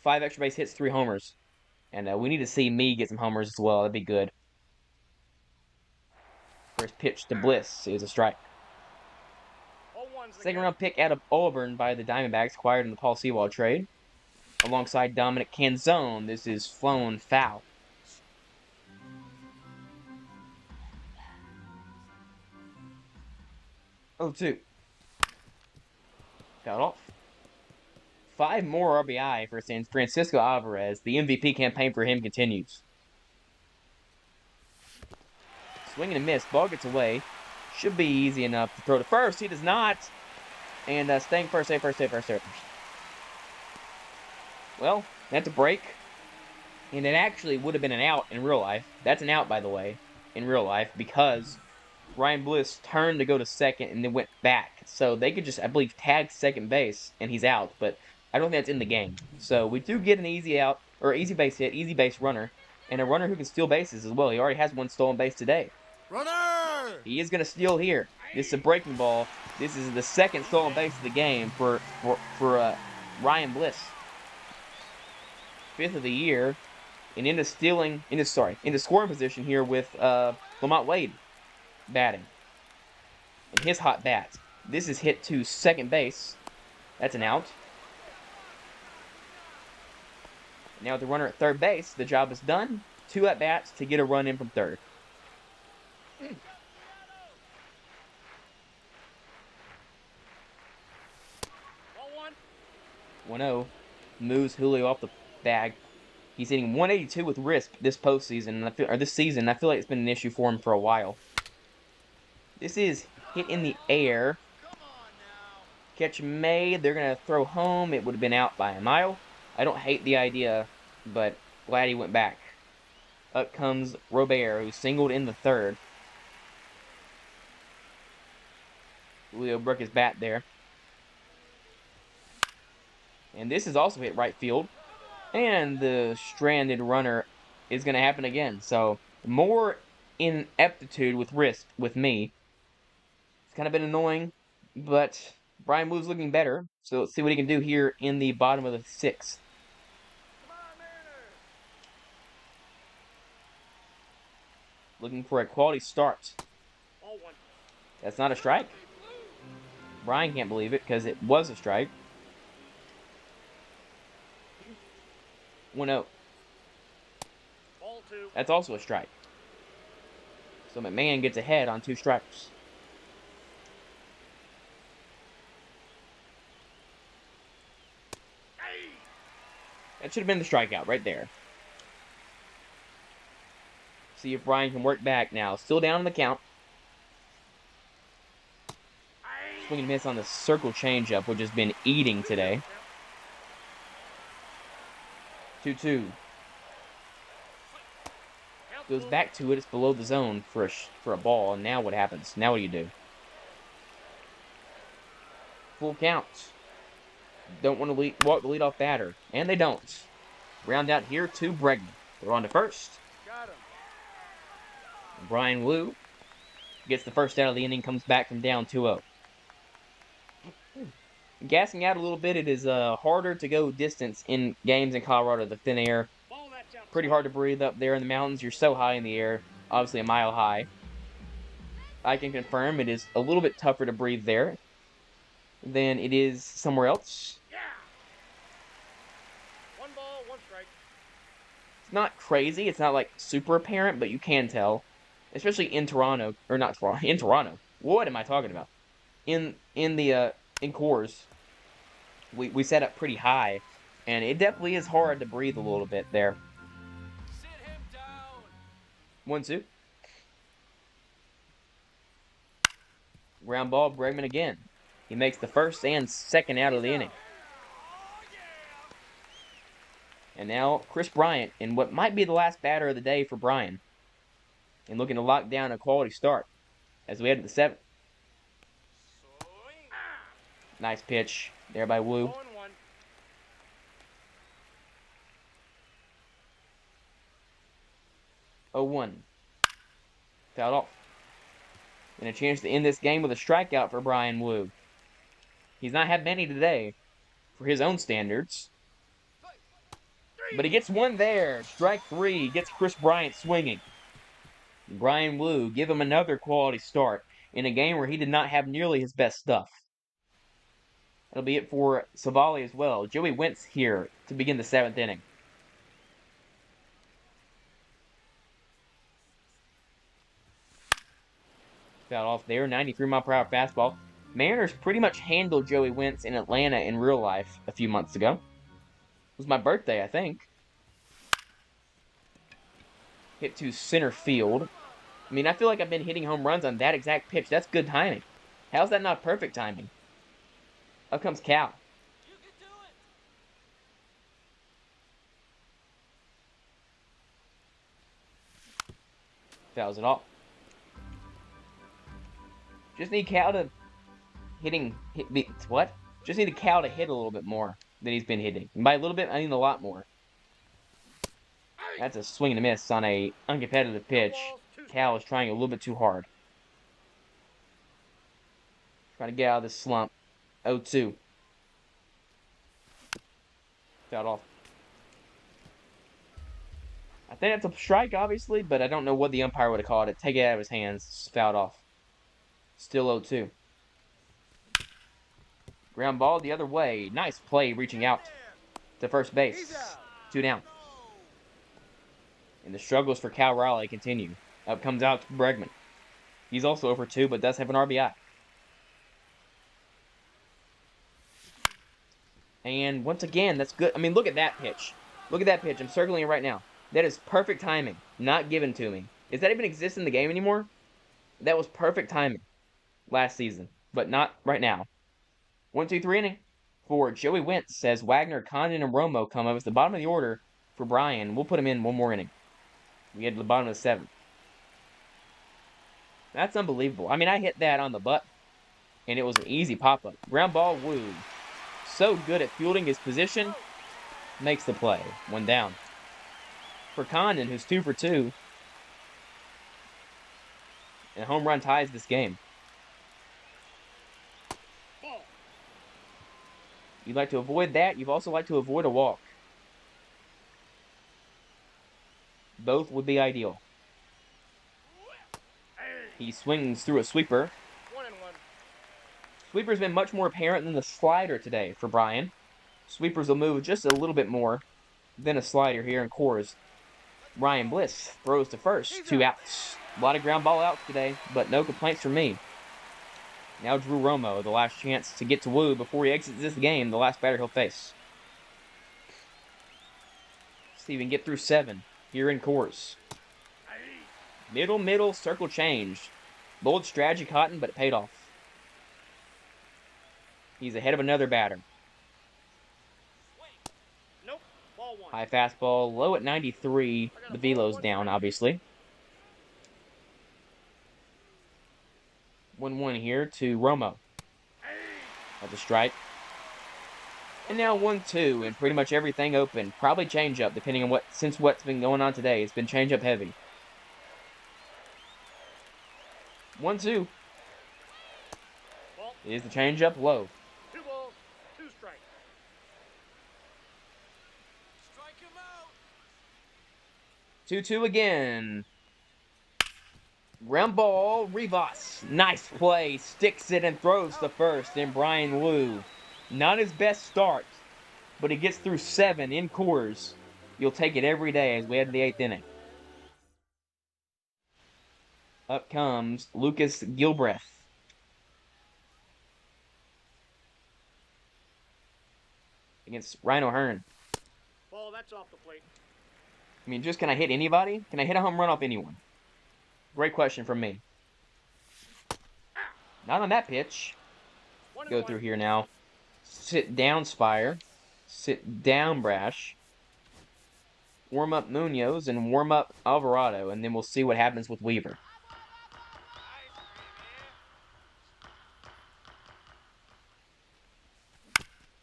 5 extra base hits, 3 homers. And we need to see me get some homers as well. That'd be good. First pitch to Bliss is a strike.
0-1's the
Second
count.
round pick out of Auburn by the Diamondbacks, acquired in the Paul Sewald trade. Alongside Dominic Canzone, this is flown foul. 0-2. Fouled off. 5 more RBI for San Francisco Alvarez. The MVP campaign for him continues. Swing and a miss. Ball gets away. Should be easy enough to throw to first. He does not. And staying first, save first, save first, save first. Well, that's a break. And it actually would have been an out in real life. That's an out, by the way, in real life, because Ryan Bliss turned to go to second and then went back. So they could just, I believe, tag second base and he's out. But I don't think that's in the game. So we do get an easy out, or easy base hit, easy base runner, and a runner who can steal bases as well. He already has 1 stolen base today.
Runner!
He is going to steal here. This is a breaking ball. This is the 2nd stolen base of the game for Ryan Bliss. 5th of the year, and into scoring position here with Lamont Wade batting. And his hot bat. This is hit to second base. That's an out. Now with the runner at third base, the job is done. 2 at-bats to get a run in from third. 1-0. Moves Julio off the bag. He's hitting 182 with RISP this postseason, this season. I feel like it's been an issue for him for a while. This is hit in the air. Catch made. They're going to throw home. It would have been out by a mile. I don't hate the idea, but glad he went back. Up comes Robert, who singled in the third. Julio broke his bat there. And this is also hit right field. And the stranded runner is going to happen again. So more ineptitude with RISP with me. It's kind of been annoying, but Brian Wu's looking better. So let's see what he can do here in the bottom of the 6th. Looking for a quality start. That's not a strike. Brian can't believe it because it was a strike. 1-0. That's also a strike. So McMahon gets ahead on 2 strikes. That should have been the strikeout right there. See if Brian can work back now. Still down in the count. Swing and miss on the circle changeup, which has been eating today. 2-2. Goes back to it. It's below the zone for a ball. And now what happens? Now what do you do? Full count. Don't want to walk the leadoff batter. And they don't. Round out here to Bregman. They're on to first. Brian Wu gets the first out of the inning, comes back from down 2-0. Gassing out a little bit, it is harder to go distance in games in Colorado. The thin air, pretty hard to breathe up there in the mountains. You're so high in the air, obviously a mile high. I can confirm it is a little bit tougher to breathe there than it is somewhere else.
1 ball, 1 strike.
It's not crazy. It's not like super apparent, but you can tell. Especially in Toronto, or not Toronto, in Toronto. What am I talking about? In Coors, we set up pretty high, and it definitely is hard to breathe a little bit there.
Sit him down.
1-2. Ground ball, Bregman again. He makes the first and second out of the inning. And now Chris Bryant in what might be the last batter of the day for Brian. And looking to lock down a quality start as we head to the 7th. Nice pitch there by Wu.
0-1.
0-1. Fouled off. And a chance to end this game with a strikeout for Bryan Woo. He's not had many today for his own standards. But he gets one there. Strike 3. Gets Chris Bryant swinging. Bryan Woo, give him another quality start in a game where he did not have nearly his best stuff. That'll be it for Savali as well. Joey Wentz here to begin the 7th inning. Fouled off there, 93-mile-per-hour fastball. Mariners pretty much handled Joey Wentz in Atlanta in real life a few months ago. It was my birthday, I think. Hit to center field. I mean, I feel like I've been hitting home runs on that exact pitch. That's good timing. How's that not perfect timing? Up comes Cal.
You can do it.
Fouls it off. Just need Cal to what? Just need Cal to hit a little bit more than he's been hitting. And by a little bit, I mean a lot more. That's a swing and a miss on a uncompetitive pitch. Cal is trying a little bit too hard. Trying to get out of this slump. 0-2. Fouled off. I think that's a strike, obviously, but I don't know what the umpire would have called it. Take it out of his hands. Fouled off. Still 0-2. Ground ball the other way. Nice play reaching out to first base. 2 down. And the struggles for Cal Raleigh continue. Up comes Alex Bregman. He's also over 2, but does have an RBI. And once again, that's good. I mean, look at that pitch. Look at that pitch. I'm circling it right now. That is perfect timing. Not given to me. Does that even exist in the game anymore? That was perfect timing last season, but not right now. 1-2-3 inning for Joey Wentz says Wagner, Condon, and Romo come up. It's the bottom of the order for Bryan. We'll put him in one more inning. We get to the bottom of the 7th. That's unbelievable. I mean, I hit that on the butt, and it was an easy pop-up. Ground ball, Woo. So good at fielding his position. Makes the play. 1 down. For Condon, who's 2 for 2. And a home run ties this game. You'd like to avoid that. You'd also like to avoid a walk. Both would be ideal. He swings through a sweeper.
1-1.
Sweeper's been much more apparent than the slider today for Bryan. Sweepers will move just a little bit more than a slider here in Coors. Ryan Bliss throws to first. 2 outs. A lot of ground ball outs today, but no complaints from me. Now Drew Romo, the last chance to get to Woo before he exits this game, the last batter he'll face. See if he can get through 7 here in Coors. Middle, circle change. Bold strategy, Cotton, but it paid off. He's ahead of another batter.
Nope. Ball 1.
High fastball, low at 93. The velo's down, obviously. 1-1 here to Romo. That's a strike. And now 1-2, and pretty much everything open. Probably changeup, depending on what's been going on today. It's been changeup heavy. 1-2. Is the changeup low?
2 balls, 2 strikes.
Strike him out.
2-2 again. Ground ball, Rivas. Nice play. Sticks it and throws to first. And Bryan Woo. Not his best start, but he gets through 7 in Coors. You'll take it every day as we head to the 8th inning. Up comes Lucas Gilbreth. Against Rhino Hearn.
Ball, that's off the plate.
I mean, just can I hit anybody? Can I hit a home run off anyone? Great question from me. Not on that pitch. Go through here now. Sit down, Spire. Sit down, Brash. Warm up Munoz and warm up Alvarado, and then we'll see what happens with Weaver.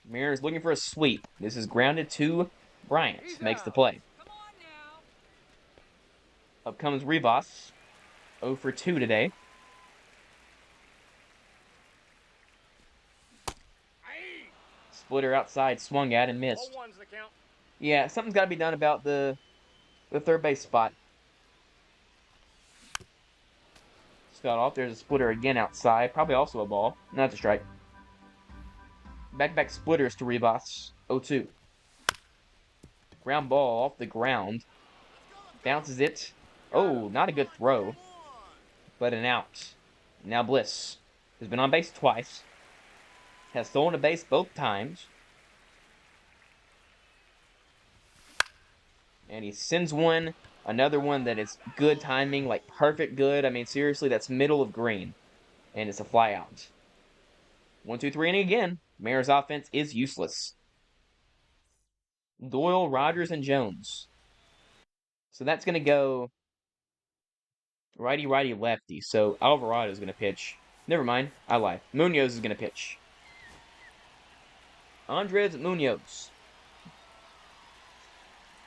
Mariners looking for a sweep. This is grounded to Bryant. Makes the play. Up comes Rivas. 0 for 2 today. Splitter outside, swung at and
Ball
missed.
one's the count.
Yeah, something's got to be done about the third base spot. Start off. There's a splitter again outside. Probably also a ball. Not a strike. Back splitters to Rivas. 0-2. Ground ball off the ground. Bounces it. Oh, not a good throw, but an out. Now Bliss has been on base twice. Has stolen a base both times. And he sends one. Another one that is good timing, like perfect good. I mean, seriously, that's middle of green. And it's a fly out. 1-2-3 inning again. Mariners offense is useless. Doyle, Rogers, and Jones. So that's going to go righty, righty, lefty. So Alvarado is going to pitch. Never mind. I lied. Munoz is going to pitch. Andres Munoz.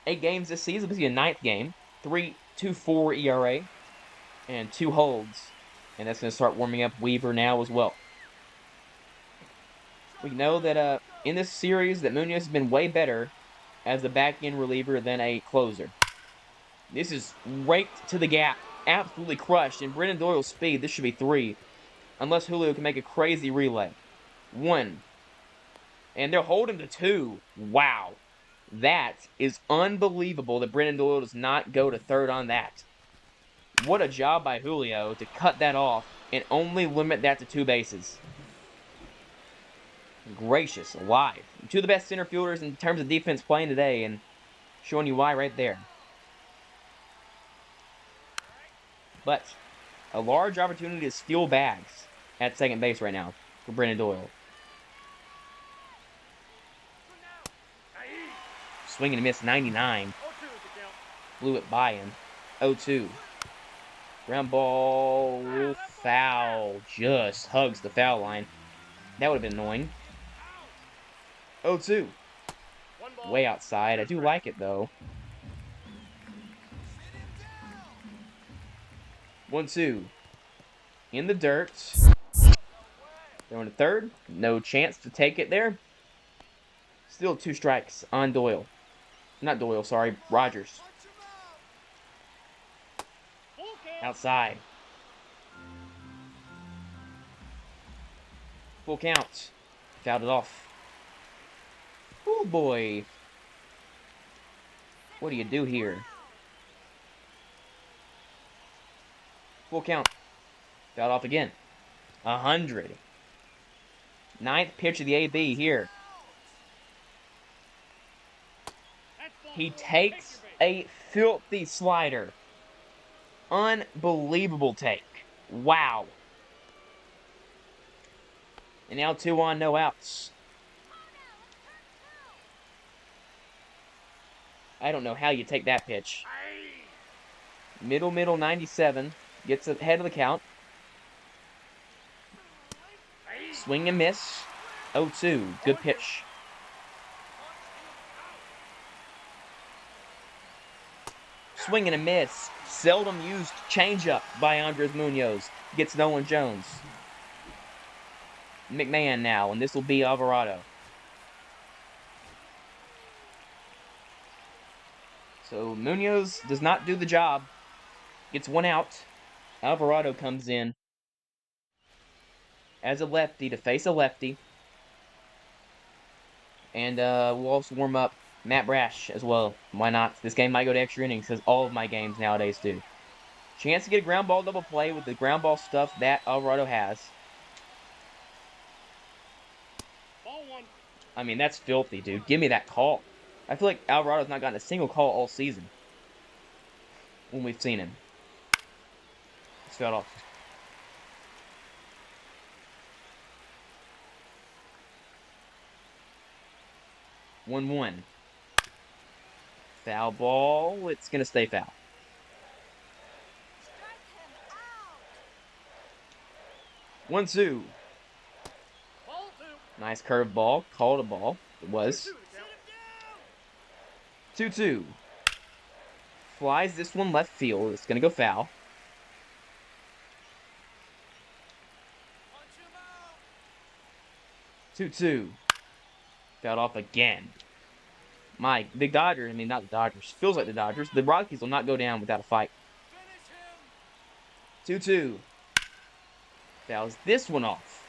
8 games this season. This will be a 9th game. 3.24 ERA. And 2 holds. And that's going to start warming up Weaver now as well. We know that in this series that Munoz has been way better as a back-end reliever than a closer. This is raked to the gap. Absolutely crushed. And Brendan Doyle's speed, this should be 3. Unless Julio can make a crazy relay. 1. And they'll hold him to 2. Wow. That is unbelievable that Brendan Doyle does not go to third on that. What a job by Julio to cut that off and only limit that to 2 bases. Gracious alive. 2 of the best center fielders in terms of defense playing today, and showing you why right there. But a large opportunity to steal bags at second base right now for Brendan Doyle. Swing and miss, 99. Blew it by him. 0-2. Ground ball, foul. Just hugs the foul line. That would have been annoying. 0-2. Way outside. I do like it, though. 1-2. In the dirt. Throwing to third. No chance to take it there. Still 2 strikes on Doyle. Not Doyle, sorry. Rogers. Outside. Full count. Fouled it off. Oh boy. What do you do here? Full count. Fouled off again. 100. 9th pitch of the AB here. He takes a filthy slider. Unbelievable take. Wow. And now 2 on, no outs. I don't know how you take that pitch. Middle, 97. Gets ahead of the count. Swing and miss. 0-2. Good pitch. Swing and a miss. Seldom used changeup by Andres Munoz. Gets Nolan Jones. McMahon now, and this will be Alvarado. So Munoz does not do the job. Gets 1 out. Alvarado comes in as a lefty to face a lefty. And we'll also warm up Matt Brash as well. Why not? This game might go to extra innings, because all of my games nowadays do. Chance to get a ground ball double play with the ground ball stuff that Alvarado has.
Ball 1.
I mean, that's filthy, dude. Give me that call. I feel like Alvarado's not gotten a single call all season when we've seen him. Let's start off. One. Foul ball. It's going to stay foul.
Ball 2.
Nice curve ball. Called a ball. It was. 2-2. Flies this one left field. It's going to go foul.
Punch him out.
2-2. Fouled off again. Not the Dodgers. Feels like the Dodgers. The Rockies will not go down without a fight.
Finish him.
2-2. Fouls this one off.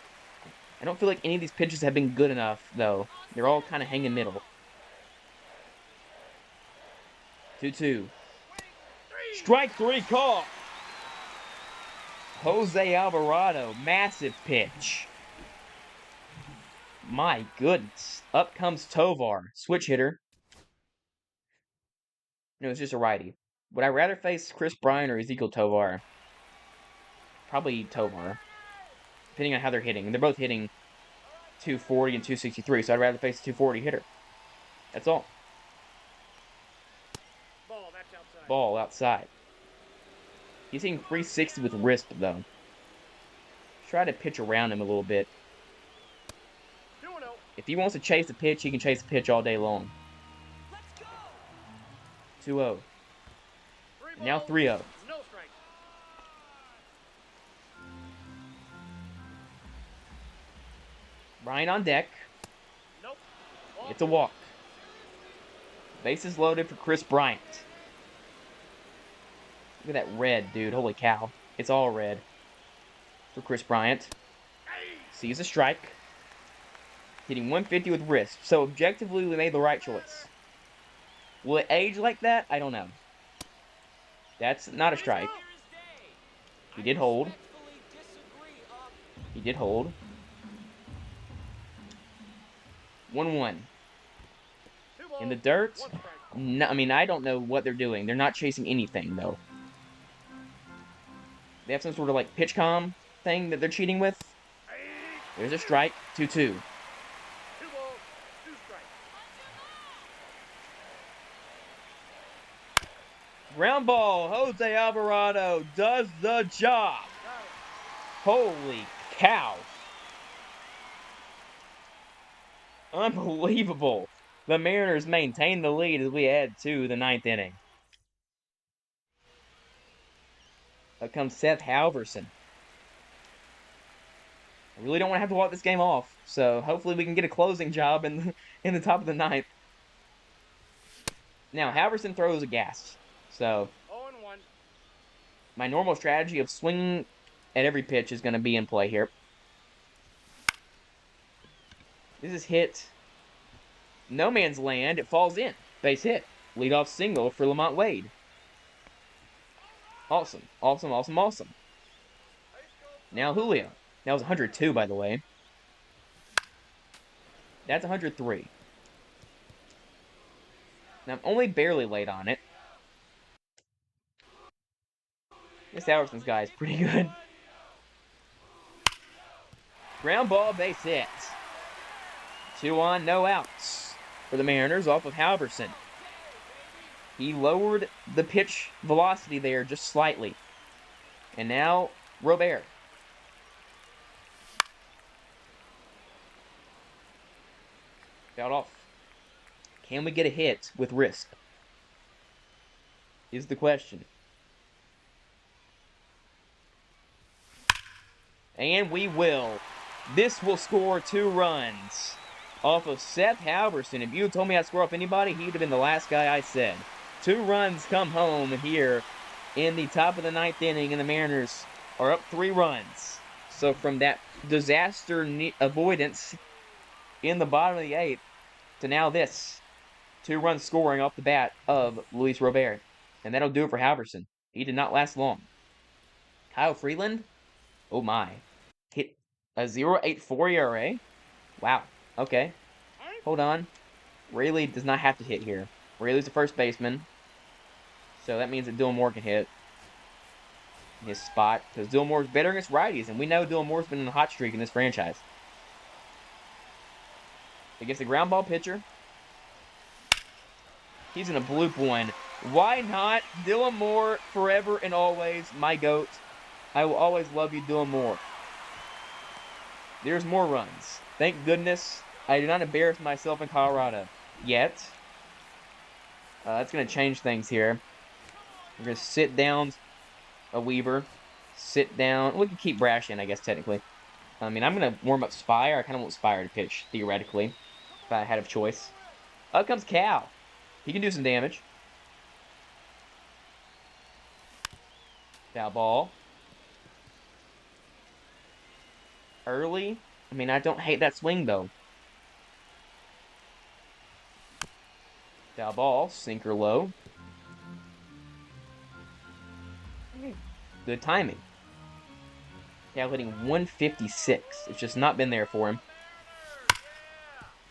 I don't feel like any of these pitches have been good enough, though. They're all kind of hanging middle. 2-2. Strike 3 call. Jose Alvarado. Massive pitch. My goodness. Up comes Tovar. Switch hitter. No, it's just a righty. Would I rather face Chris Bryant or Ezekiel Tovar? Probably Tovar. Depending on how they're hitting. They're both hitting 240 and 263, so I'd rather face a 240 hitter. That's all.
Ball, that's outside.
Ball outside. He's hitting 360 with wrist, though. Try to pitch around him a little bit.
2-0.
If he wants to chase the pitch, he can chase the pitch all day long.
Let's go.
2-0.
Three
Now
balls,
3-0.
No strikes.
Ryan on deck.
Nope. Ball
It's a walk. Bases loaded for Chris Bryant. Look at that red, dude. Holy cow. It's all red for Chris Bryant. Sees a strike. Hitting 150 with wrist. So objectively, we made the right choice. Will it age like that? I don't know. That's not a strike. He did hold. He did hold. 1-1. In the dirt? No, I don't know what they're doing. They're not chasing anything, though. They have some sort of, like, pitch comm thing that they're cheating with. There's a strike. 2-2.
2 balls, 2 strikes.
Ground ball. Jose Alvarado does the job. Holy cow. Unbelievable. The Mariners maintain the lead as we head to the 9th inning. Up comes Seth Halverson. I really don't want to have to walk this game off, so hopefully we can get a closing job in the top of the 9th. Now, Halverson throws a gas, so
0-1.
my normal strategy of swinging at every pitch is going to be in play here. This is hit. No man's land. It falls in. Base hit. Leadoff single for Lamont Wade. Awesome. Awesome, awesome, awesome. Now Julio. That was 102, by the way. That's 103. Now, I'm only barely late on it. This Alverson's guy is pretty good. Ground ball, base hit. 2 on, no outs for the Mariners off of Halverson. He lowered the pitch velocity there just slightly. And now, Robert. Fouled off. Can we get a hit with wrist? Is the question. And we will. This will score 2 runs off of Seth Halverson. If you had told me I'd score off anybody, he would have been the last guy I said. 2 runs come home here in the top of the 9th inning, and the Mariners are up 3 runs. So from that disaster avoidance in the bottom of the 8th to now this 2-run scoring off the bat of Luis Robert. And that'll do it for Halverson. He did not last long. Kyle Freeland? Oh my. Hit a 0.84 ERA? Wow. Okay. Hold on. Rayleigh does not have to hit here. Rayleigh's the first baseman. So that means that Dylan Moore can hit in his spot. Because Dylan Moore's better against righties. And we know Dylan Moore's been in a hot streak in this franchise. Against the ground ball pitcher. He's in a bloop one. Why not? Dylan Moore forever and always. My GOAT. I will always love you, Dylan Moore. There's more runs. Thank goodness I did not embarrass myself in Colorado yet. That's going to change things here. We're going to sit down a Weaver. Sit down. We can keep Brash in, I guess, technically. I mean, I'm going to warm up Spire. I kind of want Spire to pitch, theoretically, if I had a choice. Up comes Cal. He can do some damage. Foul ball. Early. I mean, I don't hate that swing, though. Foul ball. Sinker low. Good timing. Cal hitting 156. It's just not been there for him.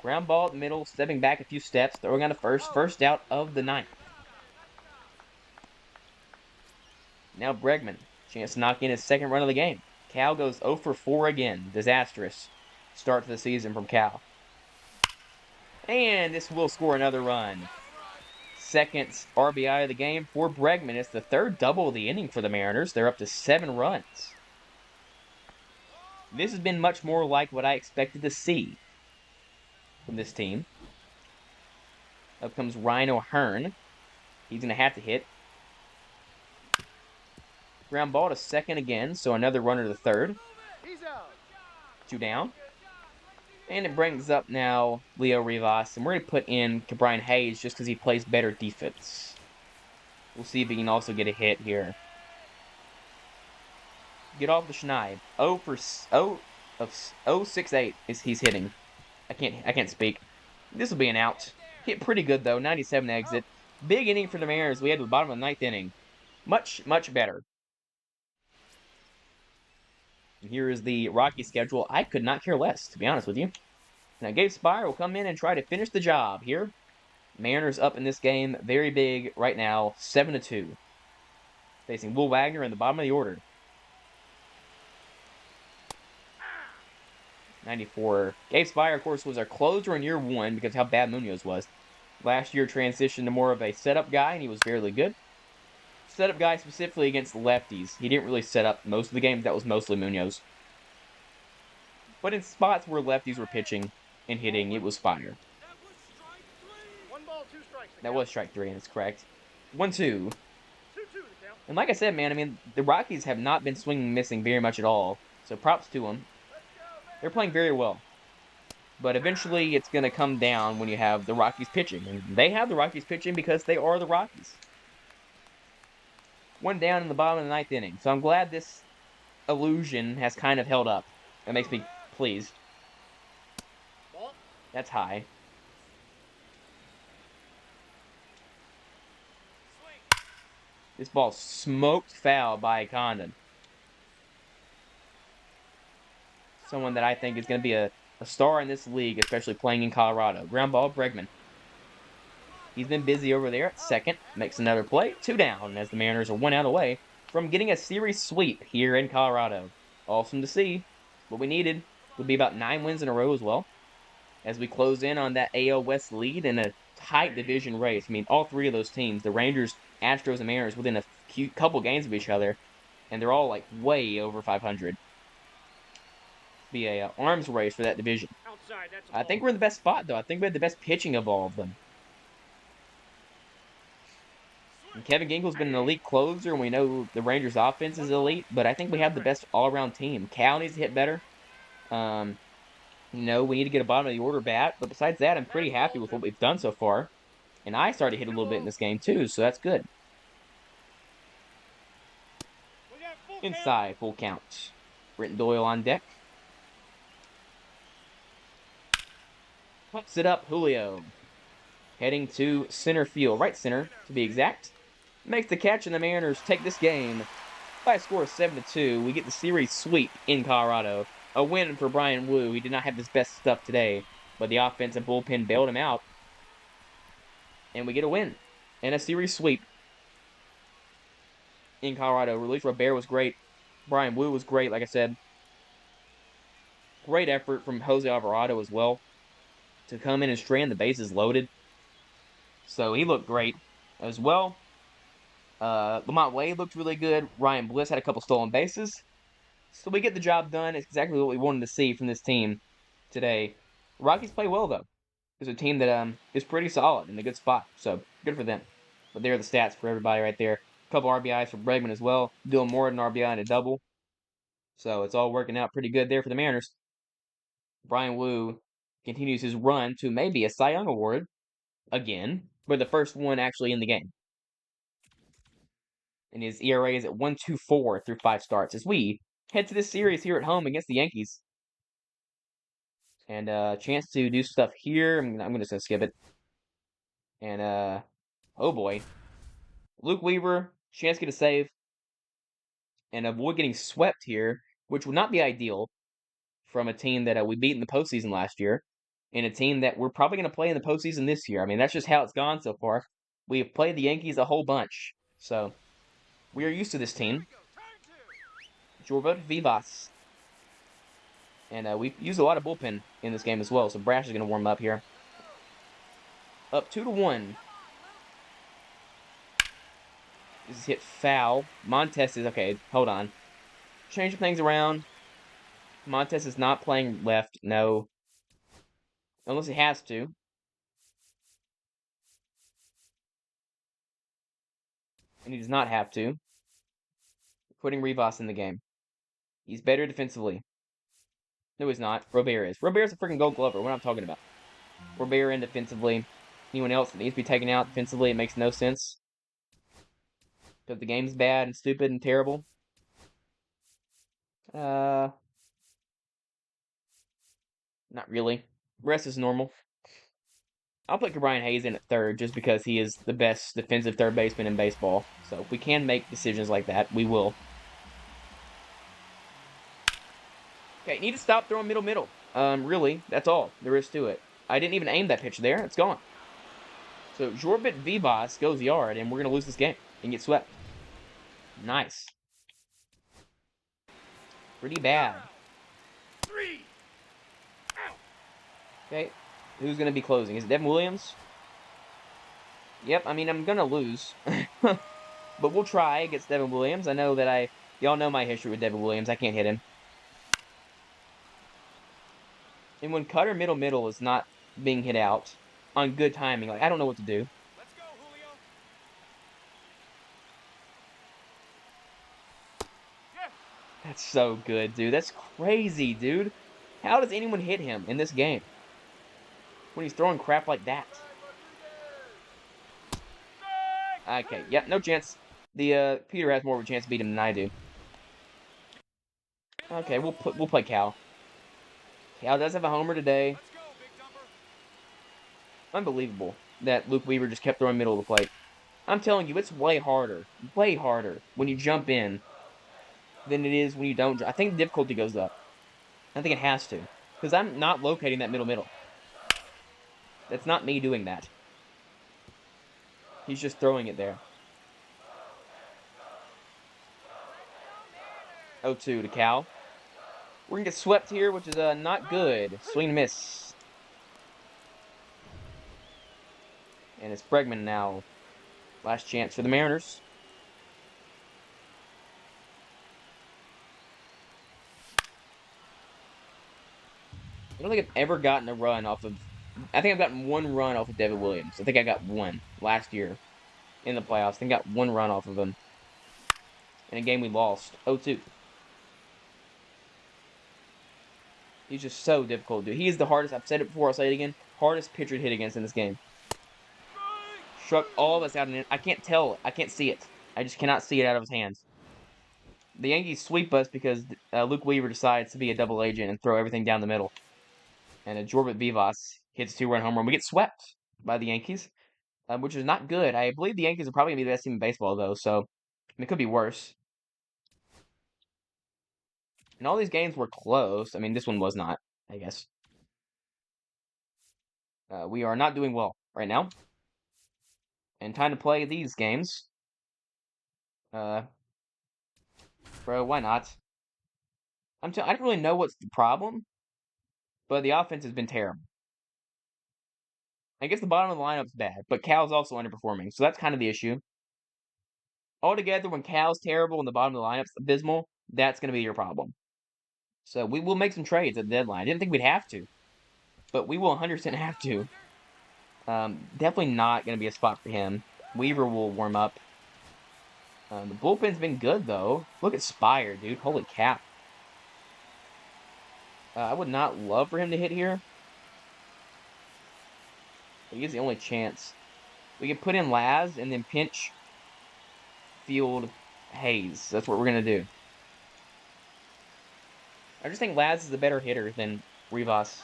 Ground ball at the middle, stepping back a few steps, throwing on a first out of the ninth. Now Bregman, chance to knock in his second run of the game. Cal goes 0 for 4 again. Disastrous start to the season from Cal. And this will score another run. Second RBI of the game for Bregman. It's the third double of the inning for the Mariners. They're up to 7 runs. This has been much more like what I expected to see from this team. Up comes Ryan O'Hearn. He's going to have to hit. Ground ball to second again, so another runner to third. 2 down. And it brings up now Leo Rivas, and we're going to put in Brian Hayes just because he plays better defense. We'll see if he can also get a hit here. Get off the schneid. 0-6-8 is he's hitting. I can't speak. This will be an out. Hit pretty good though. 97 exit. Big inning for the Mariners. We had to the bottom of the ninth inning. Much better. And here is the Rocky schedule. I could not care less, to be honest with you. Now Gabe Spire will come in and try to finish the job here. Mariners up in this game very big right now, 7-2. Facing Will Wagner in the bottom of the order. 94. Gabe Spire, of course, was our closer in year 1 because of how bad Munoz was. Last year transitioned to more of a setup guy, and he was fairly good. Setup guy specifically against lefties. He didn't really set up most of the games. That was mostly Munoz. But in spots where lefties were pitching and hitting, it was Spire. That was strike 3, and it's correct. 1-2. And like I said, man, I mean, the Rockies have not been swinging and missing very much at all. So props to them. They're playing very well. But eventually it's going to come down when you have the Rockies pitching. And they have the Rockies pitching because they are the Rockies. 1 down in the bottom of the ninth inning. So I'm glad this illusion has kind of held up. That makes me pleased. That's high. This ball smoked foul by Condon. Someone that I think is going to be a star in this league, especially playing in Colorado. Ground ball, Bregman. He's been busy over there at second. Makes another play. 2 down as the Mariners are 1 out away from getting a series sweep here in Colorado. Awesome to see. What we needed would be about 9 wins in a row as well. As we close in on that AL West lead in a tight division race. I mean, all 3 of those teams, the Rangers, Astros, and Mariners, within a couple games of each other. And they're all like way over 500. Be a arms race for that division. I think we're in the best spot, though. I think we have the best pitching of all of them. And Kevin Gingle's been an elite closer, and we know the Rangers' offense is elite, but I think we have the best all-around team. Cal needs to hit better. We need to get a bottom of the order bat, but besides that, I'm pretty happy with what we've done so far. And I started to hit a little bit in this game, too, so that's good. Inside, full count. Britton Doyle on deck. Puts it up, Julio. Heading to center field, right center to be exact. Makes the catch, and the Mariners take this game by a score of 7-2. We get the series sweep in Colorado. A win for Brian Wu. He did not have his best stuff today, but the offensive bullpen bailed him out. And we get a win and a series sweep in Colorado. Luis Robert was great. Brian Wu was great, like I said. Great effort from Jose Alvarado as well to come in and strand the bases loaded. So he looked great as well. Lamont Wade looked really good. Ryan Bliss had a couple stolen bases. So we get the job done. It's exactly what we wanted to see from this team today. Rockies play well, though. It's a team that is pretty solid in a good spot. So good for them. But there are the stats for everybody right there. couple RBIs for Bregman as well, doing more than RBI and a double. So it's all working out pretty good there for the Mariners. Brian Wu continues his run to maybe a Cy Young Award again, but the first one actually in the game. And his ERA is at 1.24 through 5 starts as we head to this series here at home against the Yankees. And a chance to do stuff here. I'm just gonna skip it. And oh boy, Luke Weaver, chance to get a save and avoid getting swept here, which would not be ideal from a team that we beat in the postseason last year, and a team that we're probably going to play in the postseason this year. I mean, that's just how it's gone so far. We have played the Yankees a whole bunch, so we are used to this team. Jorbat Vivas. And we used a lot of bullpen in this game as well, so Brash is going to warm up here. Up 2-1. This is hit foul. Montes is, okay, hold on. Changing things around. Montes is not playing left, no. Unless he has to. And he does not have to. Putting Rivas in the game. He's better defensively. No, he's not. Robert is. Robert's a freaking gold glover. What I'm talking about. Robert in defensively. Anyone else that needs to be taken out defensively, it makes no sense. Because the game's bad and stupid and terrible. Not really. Rest is normal. I'll put Brian Hayes in at third just because he is the best defensive third baseman in baseball. So if we can make decisions like that, we will. Okay, need to stop throwing middle. Really, that's all there is to it. I didn't even aim that pitch there. It's gone. So Jorbat Vivas goes yard, and we're going to lose this game and get swept. Nice. Pretty bad.
3 out.
Okay, who's going to be closing? Is it Devin Williams? Yep, I mean, I'm going to lose. But we'll try against Devin Williams. I know that y'all know my history with Devin Williams. I can't hit him. And when cutter middle is not being hit out on good timing, like, I don't know what to do.
Let's go, Julio. Yeah.
That's so good, dude. That's crazy, dude. How does anyone hit him in this game? When he's throwing crap like that. Okay, yep, no chance. The Peter has more of a chance to beat him than I do. Okay, we'll play Cal. Cal does have a homer today.
Let's go, big jumper.
Unbelievable that Luke Weaver just kept throwing middle of the plate. I'm telling you, it's way harder when you jump in than it is when you don't. I think the difficulty goes up. I think it has to. Because I'm not locating that middle. That's not me doing that. He's just throwing it there. 0-2 to Cal. We're going to get swept here, which is not good. Swing and miss. And it's Bregman now. Last chance for the Mariners. I don't think I've ever gotten a run off of... I think I've gotten one run off of Devin Williams. I think I got one last year in the playoffs. I think I got one run off of him in a game we lost. 0-2. He's just so difficult, dude. He is the hardest. I've said it before. I'll say it again. Hardest pitcher to hit against in this game. Struck all of us out. I can't tell. I can't see it. I just cannot see it out of his hands. The Yankees sweep us because Luke Weaver decides to be a double agent and throw everything down the middle. And Jorbat Vivas hits a 2-run home run. We get swept by the Yankees, which is not good. I believe the Yankees are probably going to be the best team in baseball, though, so it could be worse. And all these games were close. I mean, this one was not, I guess. We are not doing well right now. And time to play these games. Bro, why not? I don't really know what's the problem, but the offense has been terrible. I guess the bottom of the lineup's bad, but Cal's also underperforming, so that's kind of the issue. Altogether, when Cal's terrible and the bottom of the lineup's abysmal, that's going to be your problem. So we will make some trades at the deadline. I didn't think we'd have to, but we will 100% have to. Definitely not going to be a spot for him. Weaver will warm up. The bullpen's been good, though. Look at Spire, dude. Holy cow. I would not love for him to hit here. But he is the only chance. We can put in Laz and then pinch field Hayes. That's what we're going to do. I just think Laz is a better hitter than Rivas.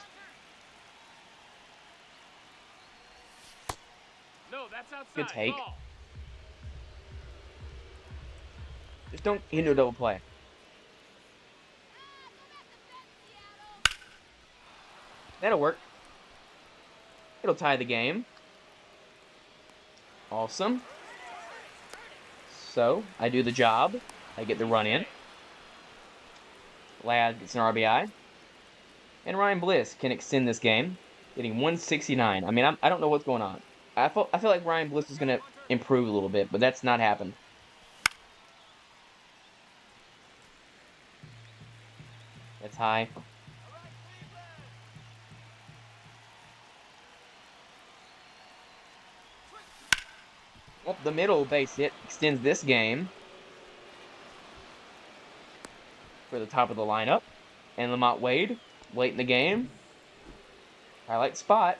No, that's outside.
Good take.
Ball.
Just don't hit into a double play. That'll work. It'll tie the game. Awesome. So, I do the job. I get the run in. Laz gets an RBI. And Ryan Bliss can extend this game, getting 169. I mean, I don't know what's going on. I feel like Ryan Bliss is going to improve a little bit, but that's not happened. That's high. Up the middle base hit extends this game for the top of the lineup. And Lamont Wade, late in the game. Highlight spot.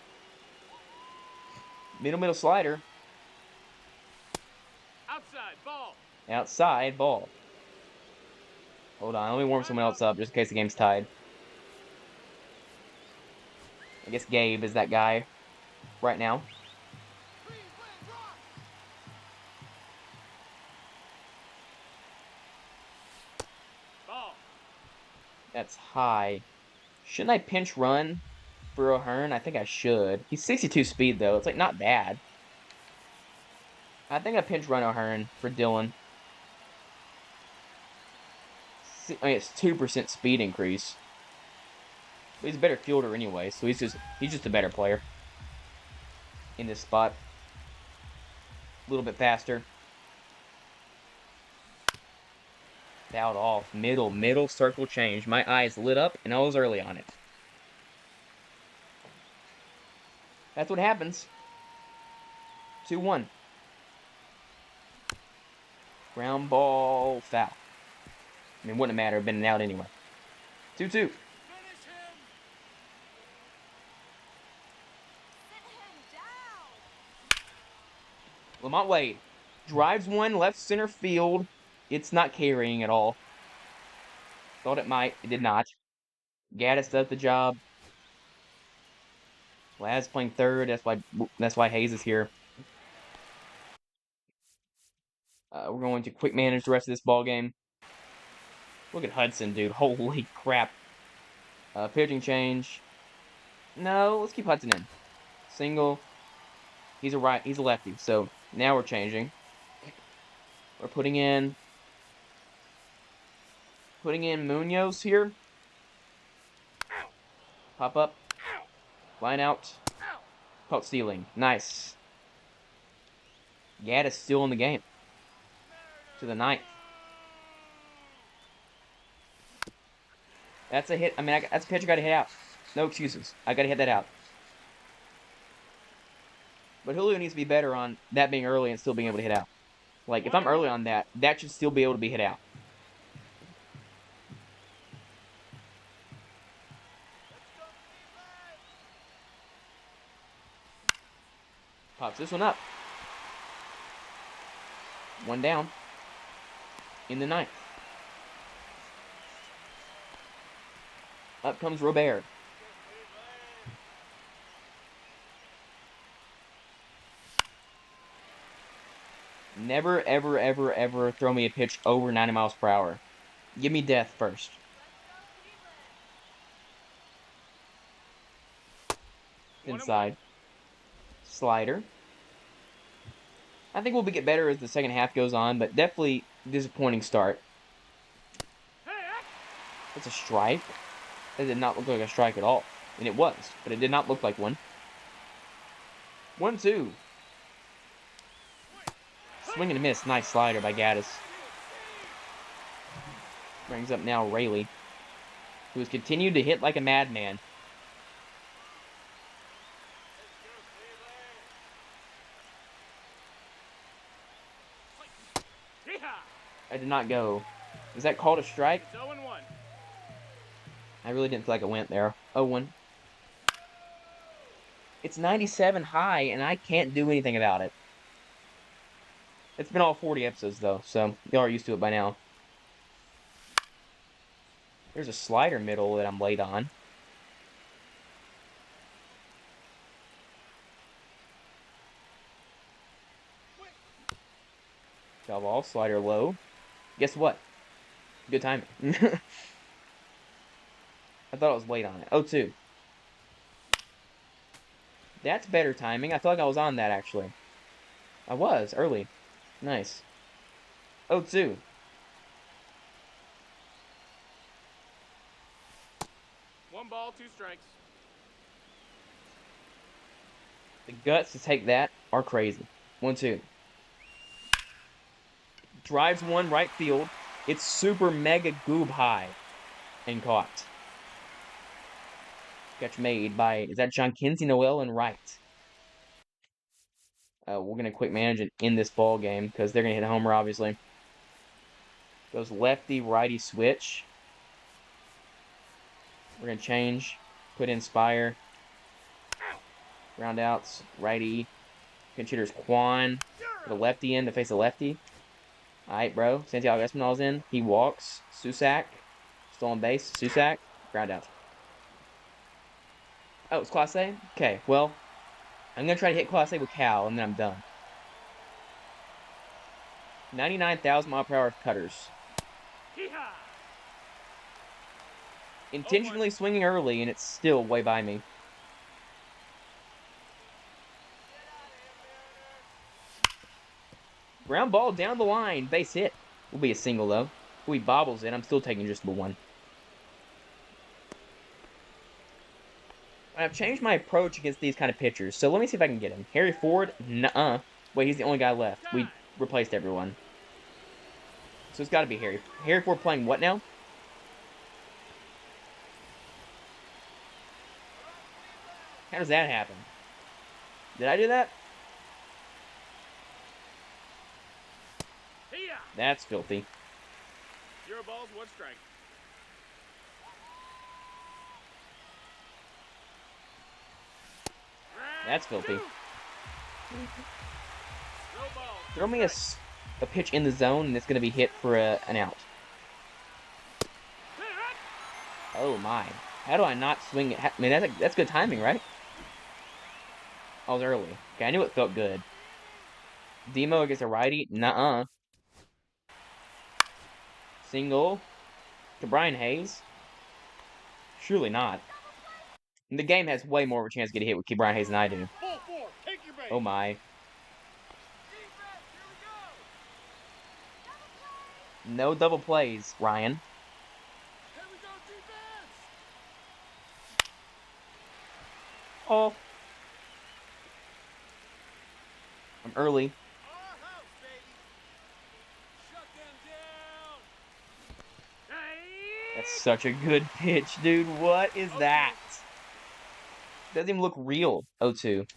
Middle slider.
Outside. Ball.
Outside ball. Hold on, let me warm someone else up just in case the game's tied. I guess Gabe is that guy right now.
Ball.
That's high. Shouldn't I pinch run for O'Hearn? I think I should. He's 62 speed, though. It's, like, not bad. I think I pinch run O'Hearn for Dylan. I mean, it's 2% speed increase. But he's a better fielder anyway, so he's just a better player in this spot. A little bit faster. Fouled off. Middle circle change. My eyes lit up, and I was early on it. That's what happens. 2-1. Ground ball foul. I mean, wouldn't matter. Been an out anyway. 2-2.
Finish him.
Lamont Wade drives one left center field. It's not carrying at all. Thought it might. It did not. Gaddis does the job. Laz playing third. That's why Hayes is here. We're going to quick manage the rest of this ball game. Look at Hudson, dude. Holy crap. Pitching change. No, let's keep Hudson in. Single. He's a lefty. So now we're changing. We're putting in Munoz here. Pop up. Line out. Caught stealing. Nice. Gaddis still in the game. To the ninth. That's a hit. I mean, that's a pitch I got to hit out. No excuses. I got to hit that out. But Julio needs to be better on that being early and still being able to hit out. Like, if I'm early on that, that should still be able to be hit out. Pops this one up. One down. In the ninth. Up comes Robert. Never, ever, ever, ever throw me a pitch over 90 miles per hour. Give me death first. Inside. Slider. I think we'll get better as the second half goes on, but definitely disappointing start. That's a strike. That did not look like a strike at all. And it was, but it did not look like one. 1-2. Swing and a miss. Nice slider by Gaddis. Brings up now Rayleigh, who has continued to hit like a madman.
Hee-haw!
I did not go. Is that called a strike?
It's 0-1.
I really didn't feel like it went there. 0-1. It's 97 high, and I can't do anything about it. It's been all 40 episodes, though, so y'all are used to it by now. There's a slider middle that I'm late on. Foul ball, slider low. Guess what? Good timing. I thought I was late on it. 0-2. That's better timing. I feel like I was on that, actually. I was, early. Nice. 0-2.
One ball, 2 strikes.
The guts to take that are crazy. 1-2. Drives one right field. It's super mega goob high. And caught. Catch made by, is that John Kinsey, Noel, and Wright? We're going to quick manage and end this ball game because they're going to hit a homer, obviously. Goes lefty, righty switch. We're going to change. Put in Spire. Round outs, righty. Pinch hitter's Quan. Put a lefty in to face a lefty. Alright, bro. Santiago Espinal's in. He walks. Susak. Still on base. Susak. Ground out. Oh, it's Class A? Okay, well, I'm going to try to hit Class A with Cal, and then I'm done. 99,000 mile per hour cutters.
Hee-haw!
Intentionally swinging early, and it's still way by me. Ground ball down the line. Base hit. Will be a single, though. If he bobbles it, I'm still taking just the one. I've changed my approach against these kind of pitchers, so let me see if I can get him. Harry Ford? Nuh-uh. Wait, he's the only guy left. We replaced everyone. So it's got to be Harry. Harry Ford playing what now? How does that happen? Did I do that?
Hee-haw!
That's filthy.
0 balls, 1 strike.
That's filthy.
No ball.
Throw me a pitch in the zone, and it's going to be hit for an out. Oh, my. How do I not swing it? I mean, that's good timing, right? I was early. Okay, I knew it felt good. Demo against a righty? Nuh-uh. Single to Brian Hayes? Surely not. And the game has way more of a chance to get a hit with Brian Hayes than I do.
Ball 4, take your base.
Oh, my. No double plays, Ryan.
Here we go, defense.
Oh. I'm early.
Our house, baby. Shut them down.
That's such a good pitch, dude. What is that? Doesn't even look real. 0-2.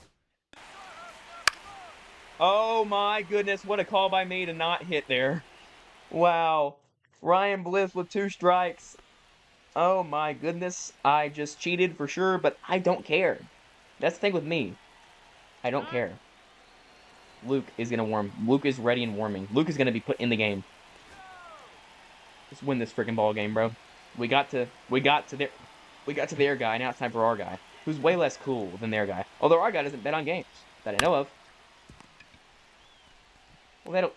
Oh my goodness, what a call by me to not hit there. Wow. Ryan Bliss with 2 strikes. Oh my goodness. I just cheated for sure, but I don't care. That's the thing with me. I don't care. Luke is going to warm. Luke is ready and warming. Luke is going to be put in the game. Let's win this freaking ball game, bro. We got to their guy. Now it's time for our guy, who's way less cool than their guy. Although our guy doesn't bet on games that I know of. Well, that'll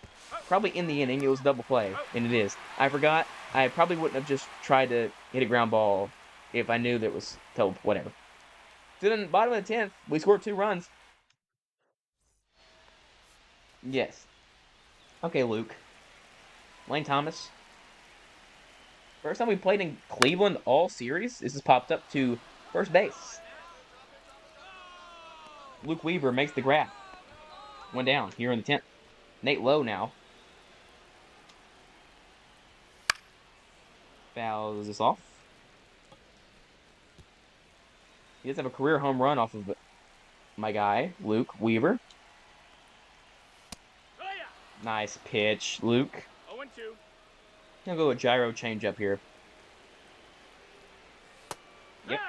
probably in the inning it was double play, and it is. I forgot. I probably wouldn't have just tried to hit a ground ball if I knew that it was whatever. So then, bottom of the 10th, we scored 2 runs. Yes. Okay, Luke. Lane Thomas. First time we played in Cleveland all series. This has popped up to first base. Luke Weaver makes the grab. 1 down here in the 10th. Nate Lowe now. Fouls this off. He does have a career home run off of my guy, Luke Weaver. Nice pitch, Luke. He'll go a gyro changeup here. Yep.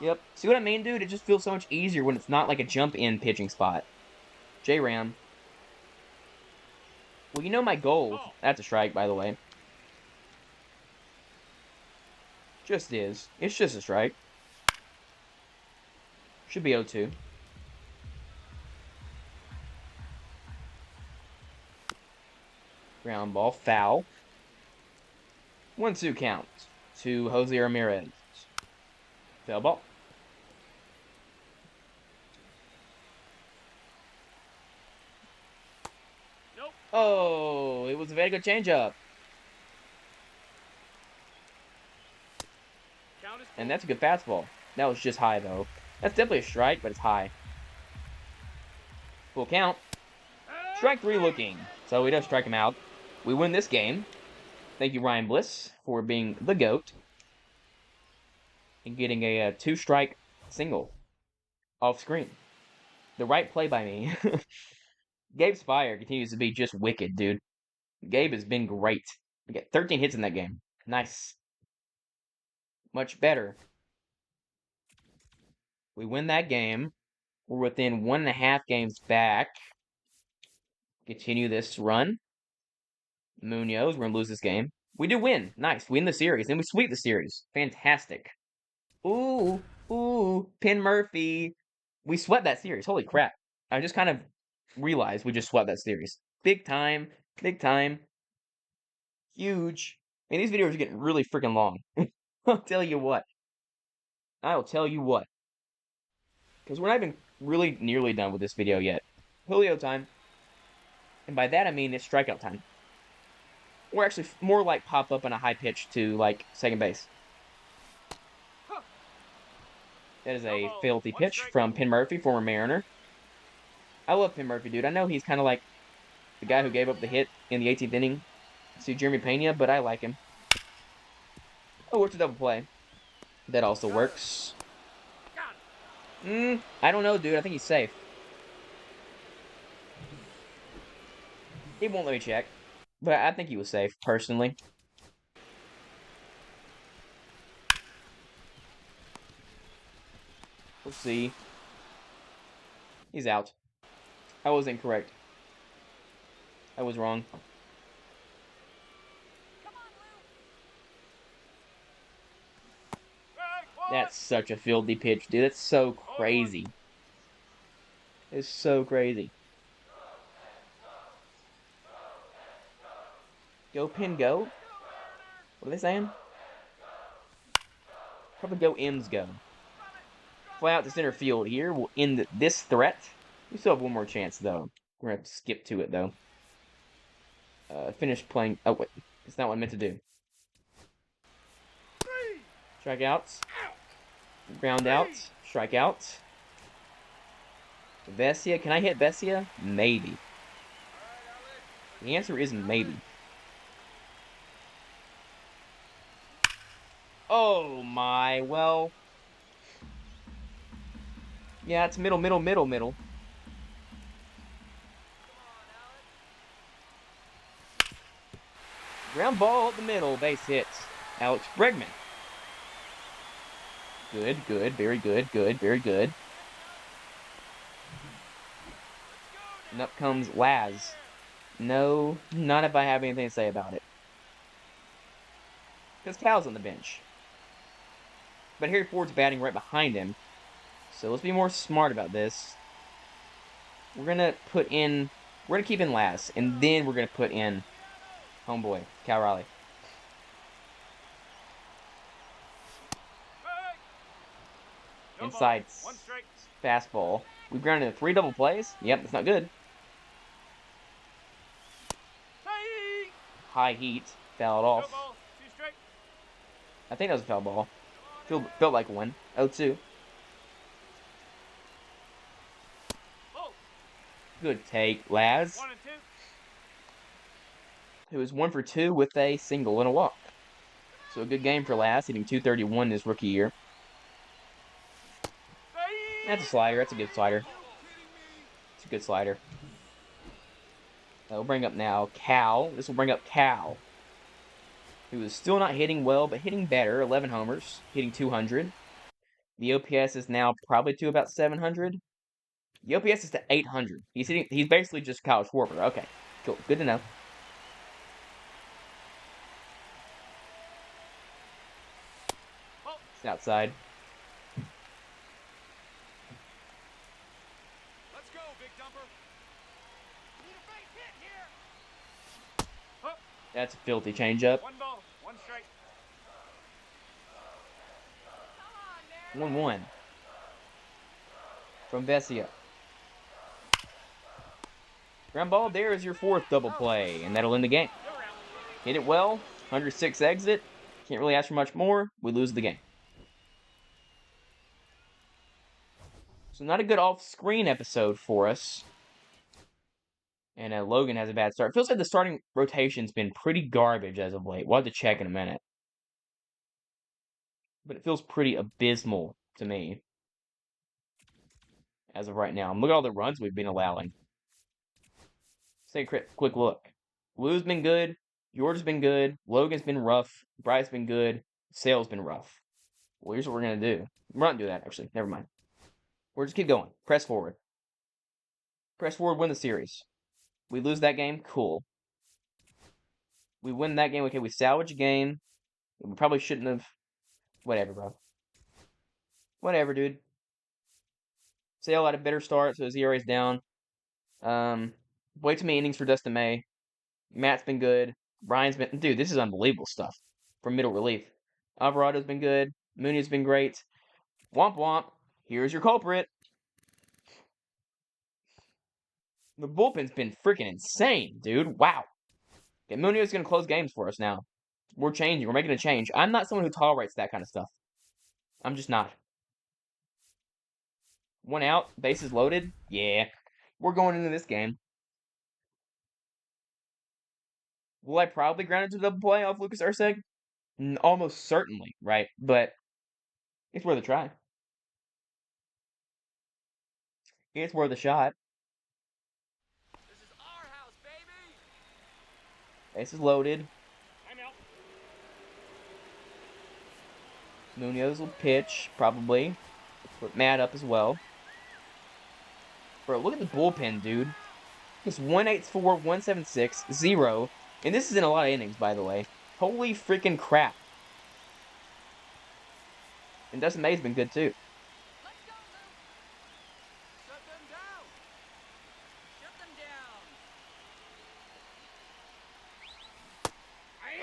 Yep. See what I mean, dude? It just feels so much easier when it's not like a jump-in pitching spot. J-Ram. Well, you know my goal. That's a strike, by the way. Just is. It's just a strike. Should be 0-2. Ground ball. Foul. 1-2 count to Jose Ramirez. Foul ball.
Nope.
Oh, it was a very good changeup.
Count is
And that's a good fastball. That was just high, though. That's definitely a strike, but it's high. Full count. Strike 3 looking. So he does strike him out. We win this game. Thank you, Ryan Bliss, for being the GOAT. And getting a 2-strike single off screen. The right play by me. Gabe's fire continues to be just wicked, dude. Gabe has been great. We got 13 hits in that game. Nice. Much better. We win that game. We're within 1.5 games back. Continue this run. Munoz, we're going to lose this game. We do win. Nice. Win the series. And we sweep the series. Fantastic. Ooh. Penn Murphy. We swept that series. Holy crap. I just kind of realized we just swept that series. Big time. Big time. Huge. And these videos are getting really freaking long. I'll tell you what. I'll tell you what. Because we're not even really nearly done with this video yet. Julio time. And by that I mean it's strikeout time. Or actually more like pop up on a high pitch to like second base. That is a filthy pitch from Penn Murphy, former Mariner. I love Penn Murphy, dude. I know he's kind of like the guy who gave up the hit in the 18th inning to Jeremy Pena, but I like him. Oh, it's a double play. That also works. I don't know, dude. I think he's safe. He won't let me check. But I think he was safe, personally. We'll see. He's out. I was incorrect. I was wrong. That's such a filthy pitch, dude. That's so crazy. It's so crazy. Go, Pin, go? What are they saying? Probably go, M's go. Fly out to center field here. We'll end this threat. We still have one more chance, though. We're going to have to skip to it, though. Finish playing. Oh, wait. It's not what I meant to do. Strikeouts. Ground out. Strikeouts. Vesia. Can I hit Vesia? Maybe. The answer is maybe. Oh my, well. Yeah, it's middle. Ground ball up the middle, base hit. Alex Bregman. Good, very good, very good. And up comes Laz. No, not if I have anything to say about it. Because Cal's on the bench. But Harry Ford's batting right behind him. So let's be more smart about this. We're going to keep in Laz. And then we're going to put in homeboy, Cal Raleigh. Inside fastball. We've grounded into 3 double plays. Yep, that's not good. High heat. Fouled off. I think that was a foul ball. Felt like one. 0-2. Good take, Laz. Who was 1 for 2 with a single and a walk. So a good game for Laz, hitting .231 his rookie year. That's a slider. That's a good slider. It's a good slider. We'll bring up now Cal. This will bring up Cal. who is still not hitting well, but hitting better. 11 homers, hitting 200. The OPS is now probably to about 700. The OPS is to 800. He's basically just Kyle Schwarber. Okay, cool. Good to know. It's outside.
Let's go, big dumper. Need a base hit here.
That's a filthy changeup.
1 ball, 1 strike.
1-1 from Vesia. Ground ball, there is your 4th double play, and that'll end the game. Hit it well, 106 exit. Can't really ask for much more. We lose the game. So not a good off-screen episode for us. And Logan has a bad start. Feels like the starting rotation's been pretty garbage as of late. We'll have to check in a minute. But it feels pretty abysmal to me as of right now. Look at all the runs we've been allowing. Let's take a quick look. Lou's been good. George's been good. Logan's been rough. Bryce's been good. Sale's been rough. Well, here's what we're going to do. We're not going to do that, actually. Never mind. We're just keep going. Press forward. Press forward, win the series. We lose that game? Cool. We win that game? Okay, we salvage a game. We probably shouldn't have... Whatever, bro. Whatever, dude. Sale had a better start, so his ERA's down. Way too many innings for Dustin May. Matt's been good. Brian's been... Dude, this is unbelievable stuff from middle relief. Alvarado's been good. Mooney's been great. Womp womp. Here's your culprit. The bullpen's been freaking insane, dude. Wow. Okay, Munoz is going to close games for us now. We're changing. We're making a change. I'm not someone who tolerates that kind of stuff. I'm just not. 1 out. Bases loaded. Yeah. We're going into this game. Will I probably ground into a double play off Lucas Urseg? Almost certainly, right? But it's worth a try. It's worth a shot.
This is our house, baby.
Bases loaded.
I'm out.
Munoz will pitch, probably. Put Matt up as well. Bro, look at the bullpen, dude. It's 184, 176, 0. And this is in a lot of innings, by the way. Holy freaking crap. And Dustin May's been good, too.
Let's go, Lou. Shut them down. Shut them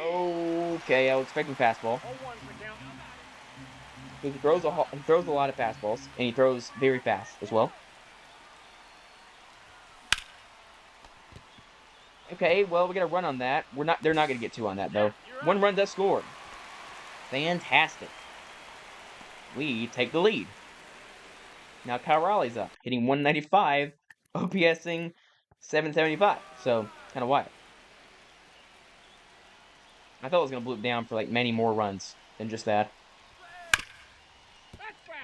down.
Okay, I was expecting fastball.
0-1 for count.
He throws a lot of fastballs, and he throws very fast as well. Okay, well, we got a run on that. They're not gonna get 2 on that though. 1 run does score. Fantastic. We take the lead. Now Kyle Raleigh's up, hitting 195, OPSing 775. So kind of wild. I thought it was gonna bloop down for like many more runs than just that.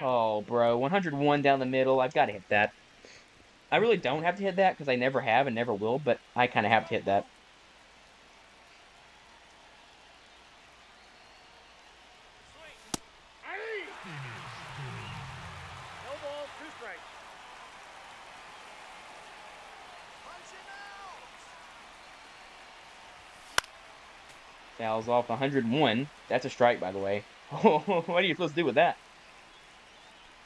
Oh, bro, 101 down the middle. I've got to hit that. I really don't have to hit that because I never have and never will, but I kind of have to hit that.
No ball, 2 strikes. Punch him out.
Fouls off 101. That's a strike, by the way. What are you supposed to do with that?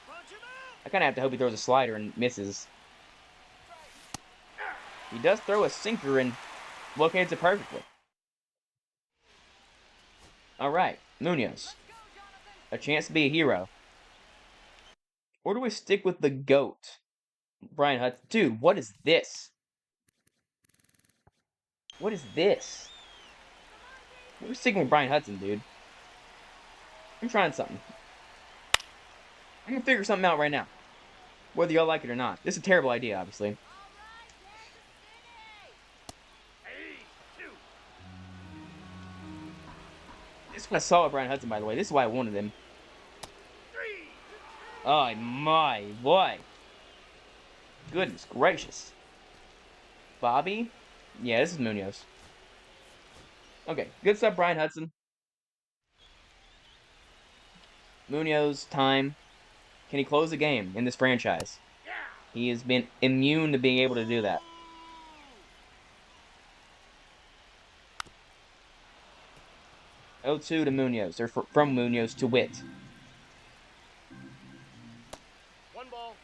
Punch him out.
I kind of have to hope he throws a slider and misses. He does throw a sinker and locates it perfectly. All right, Munoz. A chance to be a hero. Or do we stick with the GOAT? Brian Hudson. Dude, what is this? What is this? We're sticking with Brian Hudson, dude. I'm trying something. I'm gonna figure something out right now. Whether y'all like it or not. This is a terrible idea, obviously. This is what I saw with Brian Hudson, by the way. This is why I wanted him. Oh my, boy. Goodness gracious. Bobby? Yeah, this is Munoz. Okay, good stuff, Brian Hudson. Munoz, time. Can he close the game in this franchise? He has been immune to being able to do that. Oh, 2 to Munoz, or from Munoz to Witt.
1 ball,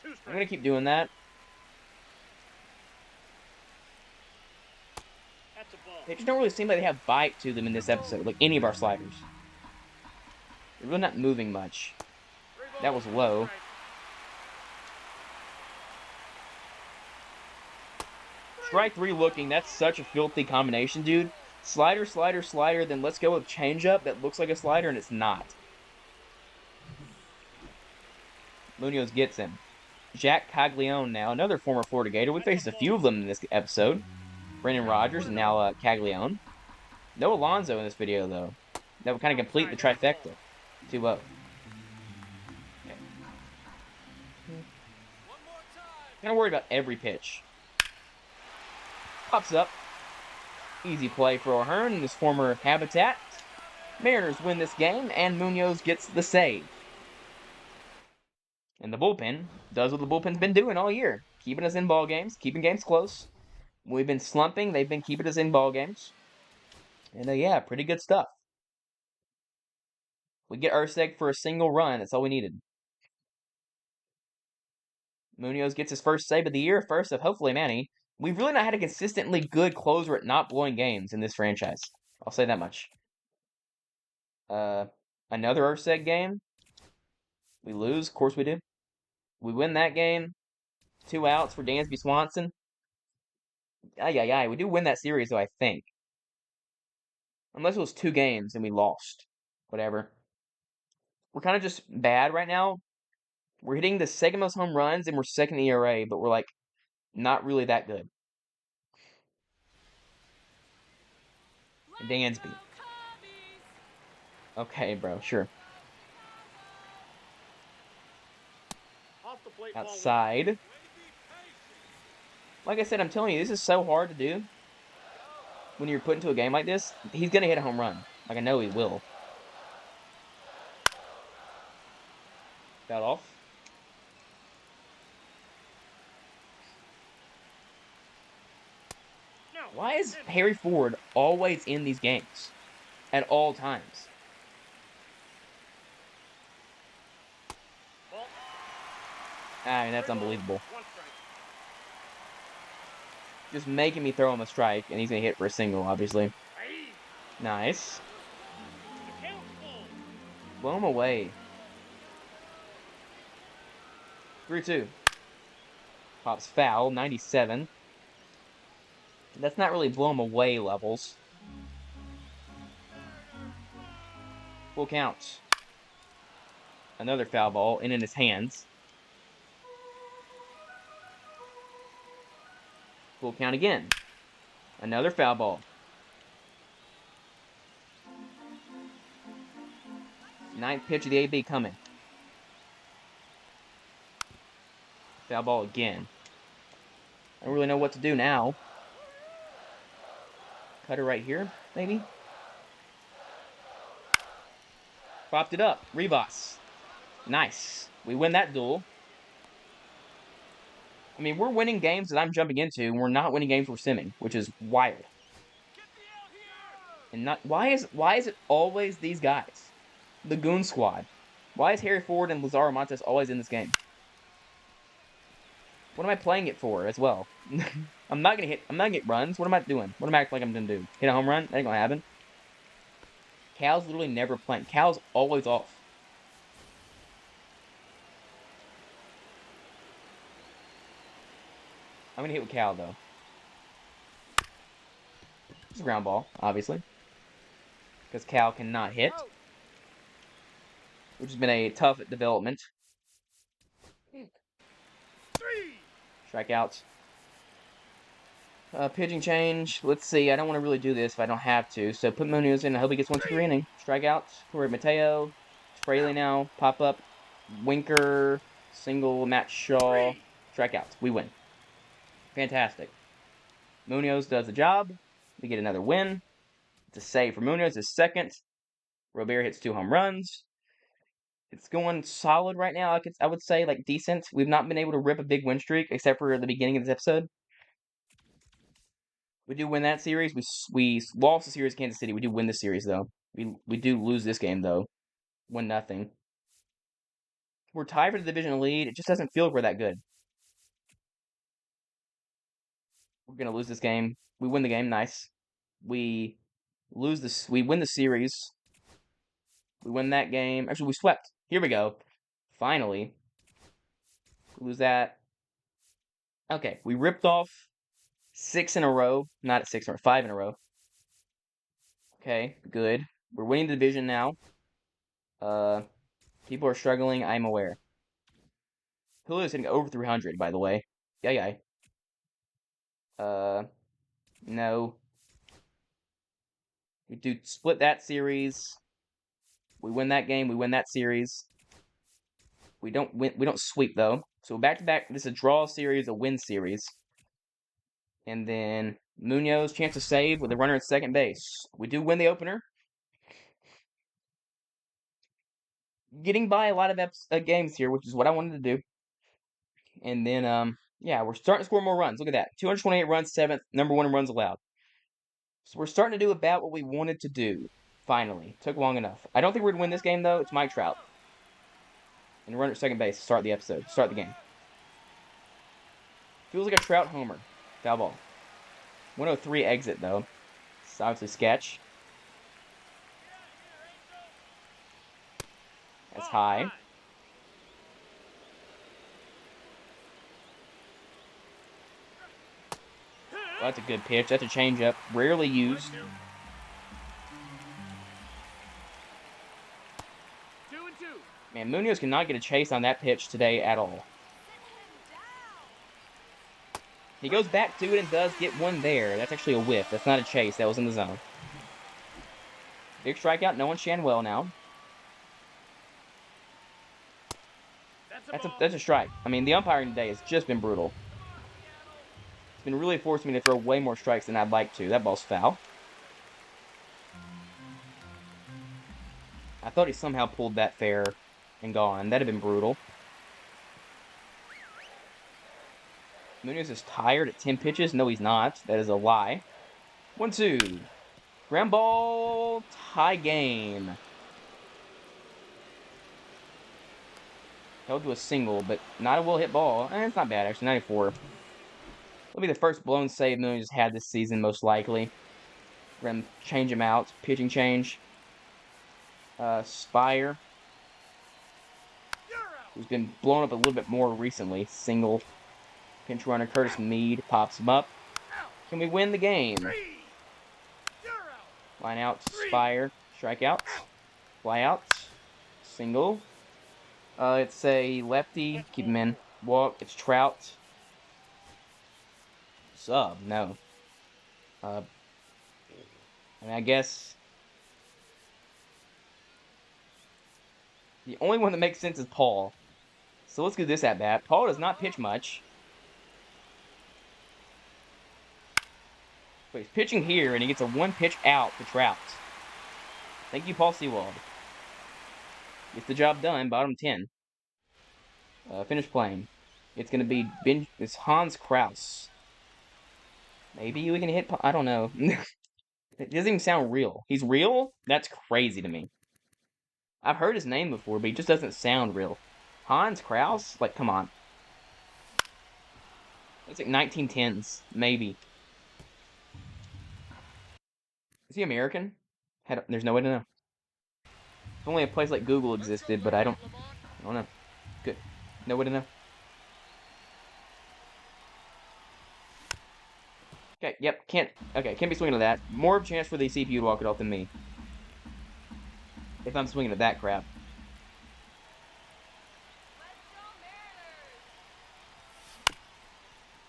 2
I'm
strikes.
going to keep doing that.
That's a ball.
They just don't really seem like they have bite to them in this episode, like any of our sliders. They're really not moving much.
3 balls,
That was
2
low.
strikes.
Strike 3 looking, that's such a filthy combination, dude. Slider, slider, slider, then let's go with changeup that looks like a slider and it's not. Munoz gets him. Jack Caglione now, another former Florida Gator. We faced a few of them in this episode. Brendan Rodgers and now Caglione. No Alonso in this video, though. That would kind of complete the trifecta. 2-0. Okay. Kind of worried about every pitch. Pops up. Easy play for O'Hearn in his former habitat. Mariners win this game, and Munoz gets the save. And the bullpen does what the bullpen's been doing all year. Keeping us in ball games, keeping games close. When we've been slumping, they've been keeping us in ball games. And yeah, pretty good stuff. We get Urseg for a single run. That's all we needed. Munoz gets his first save of the year, first of hopefully many. We've really not had a consistently good closer at not blowing games in this franchise. I'll say that much. Another Urseg game. We lose, of course we do. We win that game. 2 outs for Dansby Swanson. We do win that series, though, I think. Unless it was 2 games and we lost. Whatever. We're kind of just bad right now. We're hitting the second most home runs and we're second in ERA, but we're like not really that good. Dansby. Okay, bro, sure.
Off the plate, ball 1.
Outside. Like I said, I'm telling you, this is so hard to do. When you're put into a game like this, he's going to hit a home run. Like, I know he will. Fouled off.
No.
Why is Harry Ford always in these games? At all times.
Ball.
I mean, that's unbelievable.
1 strike.
Just making me throw him a strike, and he's going to hit for a single, obviously.
Aye.
Nice.
The count's full.
Blow him away. 3-2. Pops foul, 97. That's not really blow him away levels. Full count. Another foul ball, in his hands. Full count again. Another foul ball. Ninth pitch of the AB coming. Foul ball again. I don't really know what to do now. Cutter right here, maybe? Popped it up. Rivas. Nice. We win that duel. I mean, we're winning games that I'm jumping into, and we're not winning games we're simming, which is wild. And not why is it always these guys? The Goon Squad. Why is Harry Ford and Lazaro Montes always in this game? What am I playing it for as well? I'm not gonna get runs. What am I doing? What am I acting like I'm gonna do? Hit a home run? That ain't gonna happen. Cal's literally never playing. Cal's always off. I'm gonna hit with Cal though. It's a ground ball, obviously. Because Cal cannot hit. Which has been a tough development.
3.
Strikeouts. Pitching change. Let's see. I don't want to really do this if I don't have to. So put Munoz in. I hope he gets 1, 2, 3 inning. Strikeouts. Corey Mateo. Fraley now. Pop up. Winker. Single. Matt Shaw. Strikeouts. We win. Fantastic. Munoz does the job. We get another win. It's a save for Munoz. His second. Robert hits 2 home runs. It's going solid right now. I would say like decent. We've not been able to rip a big win streak except for the beginning of this episode. We do win that series. We lost the series Kansas City. We do win the series though. We do lose this game though. 1-0. We're tied for the division lead. It just doesn't feel like we're that good. We're gonna lose this game. We win the game. Nice. We lose this. We win the series. We win that game. Actually, we swept. Here we go. Finally. We lose that. Okay, we ripped off 6 in a row. Not at 6 or 5 in a row. Okay, good. We're winning the division now. People are struggling. I'm aware. Julio's hitting over 300, by the way. Yeah. No. We do split that series. We win that game. We win that series. We don't win. We don't sweep though. So back to back. This is a draw series, a win series. And then Munoz chance to save with a runner at second base. We do win the opener. Getting by a lot of games here, which is what I wanted to do. And then yeah, we're starting to score more runs. Look at that. 228 runs, 7th, number 1 in runs allowed. So we're starting to do about what we wanted to do. Finally. Took long enough. I don't think we're going to win this game, though. It's Mike Trout. And runner at second base to start the episode. Start the game. Feels like a Trout homer. Foul ball. 103 exit, though. It's obviously sketch. That's high. Well, that's a good pitch. That's a changeup. Rarely used.
2-2.
Man, Munoz cannot get a chase on that pitch today at all. He goes back to it and does get one there. That's actually a whiff. That's not a chase. That was in the zone. Big strikeout. No one Shanwell now. That's a strike. I mean, the umpiring today has just been brutal. It's been really forcing me to throw way more strikes than I'd like to. That ball's foul. I thought he somehow pulled that fair and gone. That'd have been brutal. Munoz is tired at 10 pitches. No, he's not. That is a lie. 1-2. Ground ball. Tie game. Held to a single, but not a well-hit ball. It's not bad, actually. 94. It'll be the first blown save Munoz has had this season, most likely. We're going to change him out. Pitching change. Spire, who's been blown up a little bit more recently. Single. Pinch runner Curtis Mead pops him up. Can we win the game? Line out, Spire, strikeout, fly out, single. It's a lefty, keep him in. Walk, it's Trout. Sub, no. I mean, I guess the only one that makes sense is Paul. So let's do this at bat. Paul does not pitch much. But he's pitching here, and he gets a 1-pitch out to Trout. Thank you, Paul Sewald. Gets the job done, bottom 10. Finish playing. It's going to be it's Hans Kraus. Maybe we can hit... I don't know. It doesn't even sound real. He's real? That's crazy to me. I've heard his name before, but he just doesn't sound real. Hans Kraus? Like, come on. It's like 1910s, maybe. Is he American? There's no way to know. If only a place like Google existed, but I don't know. Good. No way to know. Okay, yep, can't be swinging at that. More of a chance for the CPU to walk it off than me. If I'm swinging at that crap.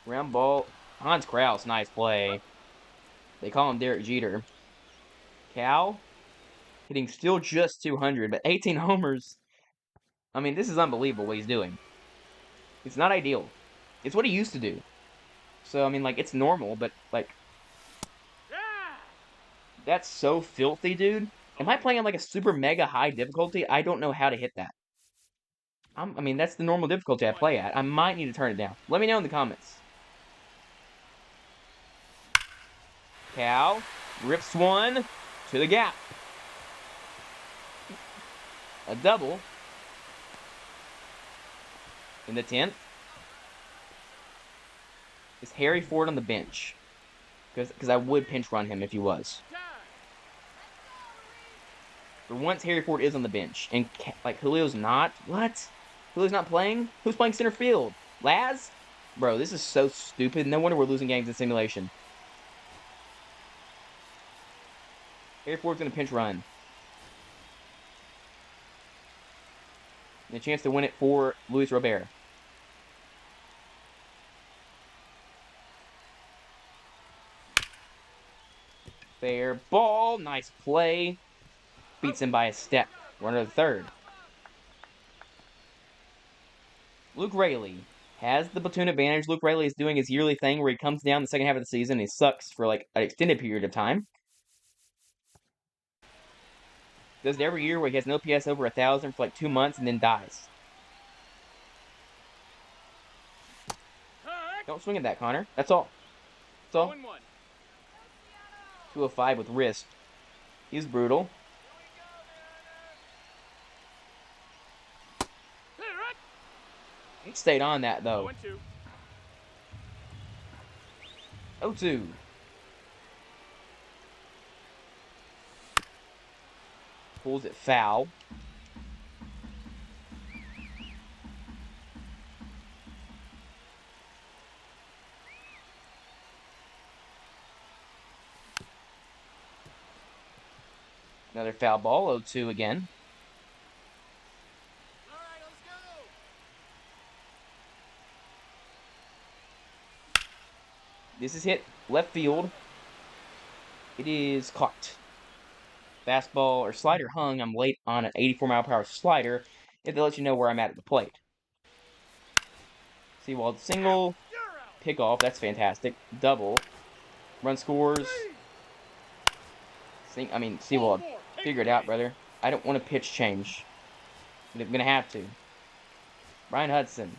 Round ball. Hans Kraus, nice play. They call him Derek Jeter. Cal, hitting still just 200, but 18 homers. I mean, this is unbelievable what he's doing. It's not ideal. It's what he used to do. So, I mean, like, it's normal, but, like... That's so filthy, dude. Am I playing on, like, a super mega high difficulty? I don't know how to hit that. I mean, that's the normal difficulty I play at. I might need to turn it down. Let me know in the comments. Cal rips one to the gap. A double in the 10th. Is Harry Ford on the bench? Because I would pinch run him if he was. For once, Harry Ford is on the bench. And, like, Julio's not? What? Julio's not playing? Who's playing center field? Laz? Bro, this is so stupid. No wonder we're losing games in simulation. Harry Ford's going to pinch run. And a chance to win it for Luis Robert. Fair ball. Nice play. Beats him by a step. Runner to the third. Luke Raley has the platoon advantage. Luke Raley is doing his yearly thing where he comes down the second half of the season and he sucks for like an extended period of time. Does it every year where he has no PS over 1,000 for like 2 months and then dies. Don't swing at that, Connor. That's all. That's all. 205 with wrist. He's brutal. He stayed on that, though. 0-2. Pulls it foul. Another foul ball. 0-2 again.
All right, let's go.
This is hit left field. It is caught. Fastball or slider hung. I'm late on an 84-mile-per-hour slider. If they let you know where I'm at the plate. Seawald single. Pick off. That's fantastic. Double. Run scores. Seawald. Figure it out, brother. I don't want to pitch change. But I'm going to have to. Brian Hudson.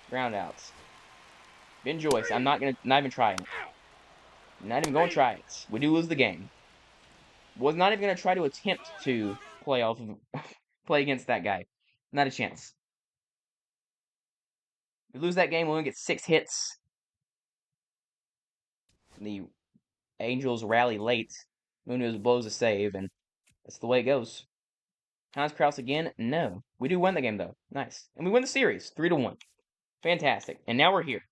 Ground outs. Ben Joyce. I'm not even trying it. Not even going to try it. We do lose the game. Was not even going to try to attempt to play against that guy. Not a chance. If we lose that game, we only get 6 hits. The Angels rally late. Munoz blows a save, and that's the way it goes. Hans Krause again? No. We do win the game, though. Nice. And we win the series, 3-1. Fantastic. And now we're here.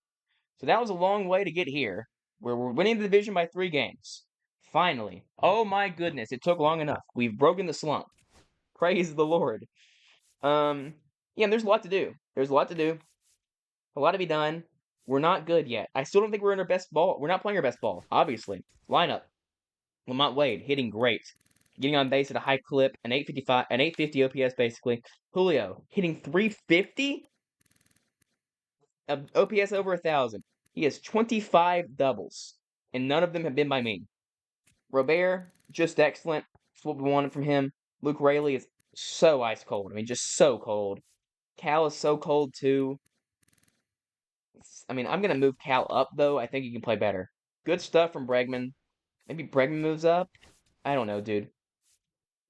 So that was a long way to get here, where we're winning the division by 3 games. Finally. Oh my goodness, it took long enough. We've broken the slump. Praise the Lord. Yeah, there's a lot to do. There's a lot to do. A lot to be done. We're not good yet. I still don't think we're in our best ball. We're not playing our best ball, obviously. Lineup. Lamont Wade, hitting great. Getting on base at a high clip, an 850 OPS basically. Julio, hitting 350? OPS over 1,000. He has 25 doubles, and none of them have been by me. Robert, just excellent. That's what we wanted from him. Luke Raley is so ice cold. Just so cold. Cal is so cold too. I'm going to move Cal up, though. I think he can play better. Good stuff from Bregman. Maybe Bregman moves up? I don't know, dude.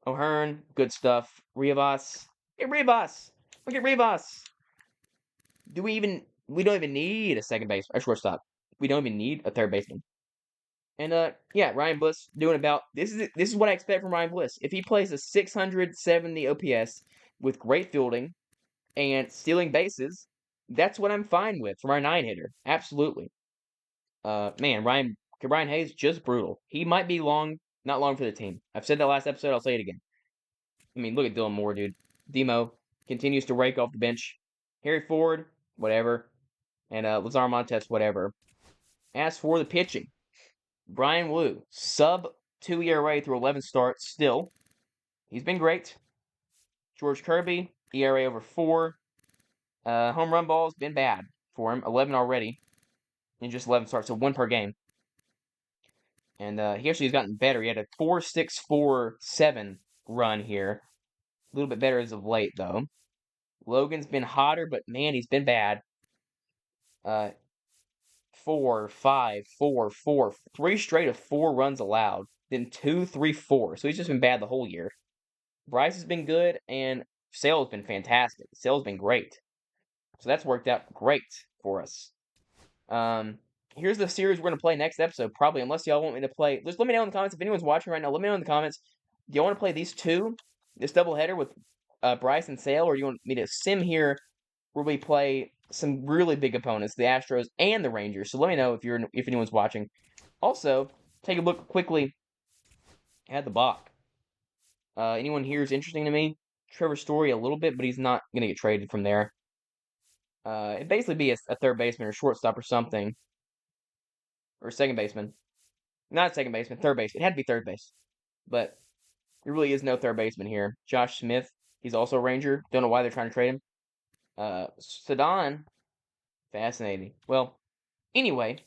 O'Hearn, good stuff. Rivas. Hey, Rivas! Look at Rivas! We don't even need a second base, or shortstop. We don't even need a third baseman. And, yeah, Ryan Bliss doing about... This is what I expect from Ryan Bliss. If he plays a 670 OPS with great fielding and stealing bases, that's what I'm fine with from our 9-hitter. Absolutely. Man, Ryan Hayes, just brutal. He might be not long for the team. I've said that last episode, I'll say it again. Look at Dylan Moore, dude. Demo continues to rake off the bench. Harry Ford, whatever. And Lazar Montes, whatever. As for the pitching, Brian Wu, sub-2 ERA through 11 starts still. He's been great. George Kirby, ERA over 4. Home run ball's been bad for him. 11 already. In just 11 starts, so 1 per game. And he actually has gotten better. He had a 4.647 run here. A little bit better as of late, though. Logan's been hotter, but man, he's been bad. 4, 5, 4, 4. 3 straight of 4 runs allowed. Then 2, 3, 4. So he's just been bad the whole year. Bryce has been good, and Sale's been fantastic. Sale's been great. So that's worked out great for us. Here's the series we're going to play next episode, probably, unless y'all want me to play. Just let me know in the comments. If anyone's watching right now, let me know in the comments. Do y'all want to play these two? This doubleheader with Bryce and Sale, or do you want me to sim here where we play some really big opponents, the Astros and the Rangers? So let me know if anyone's watching. Also, take a look quickly at the Bach. Anyone here is interesting to me. Trevor Story a little bit, but he's not going to get traded from there. It'd basically be a third baseman or shortstop or something. Or second baseman. Not second baseman, third base. It had to be third base. But there really is no third baseman here. Josh Smith, he's also a Ranger. Don't know why they're trying to trade him. Sadan, fascinating. Well, anyway,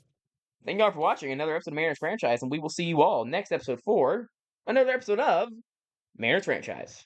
thank y'all for watching another episode of Mariners Franchise, and we will see you all next episode for another episode of Mariners Franchise.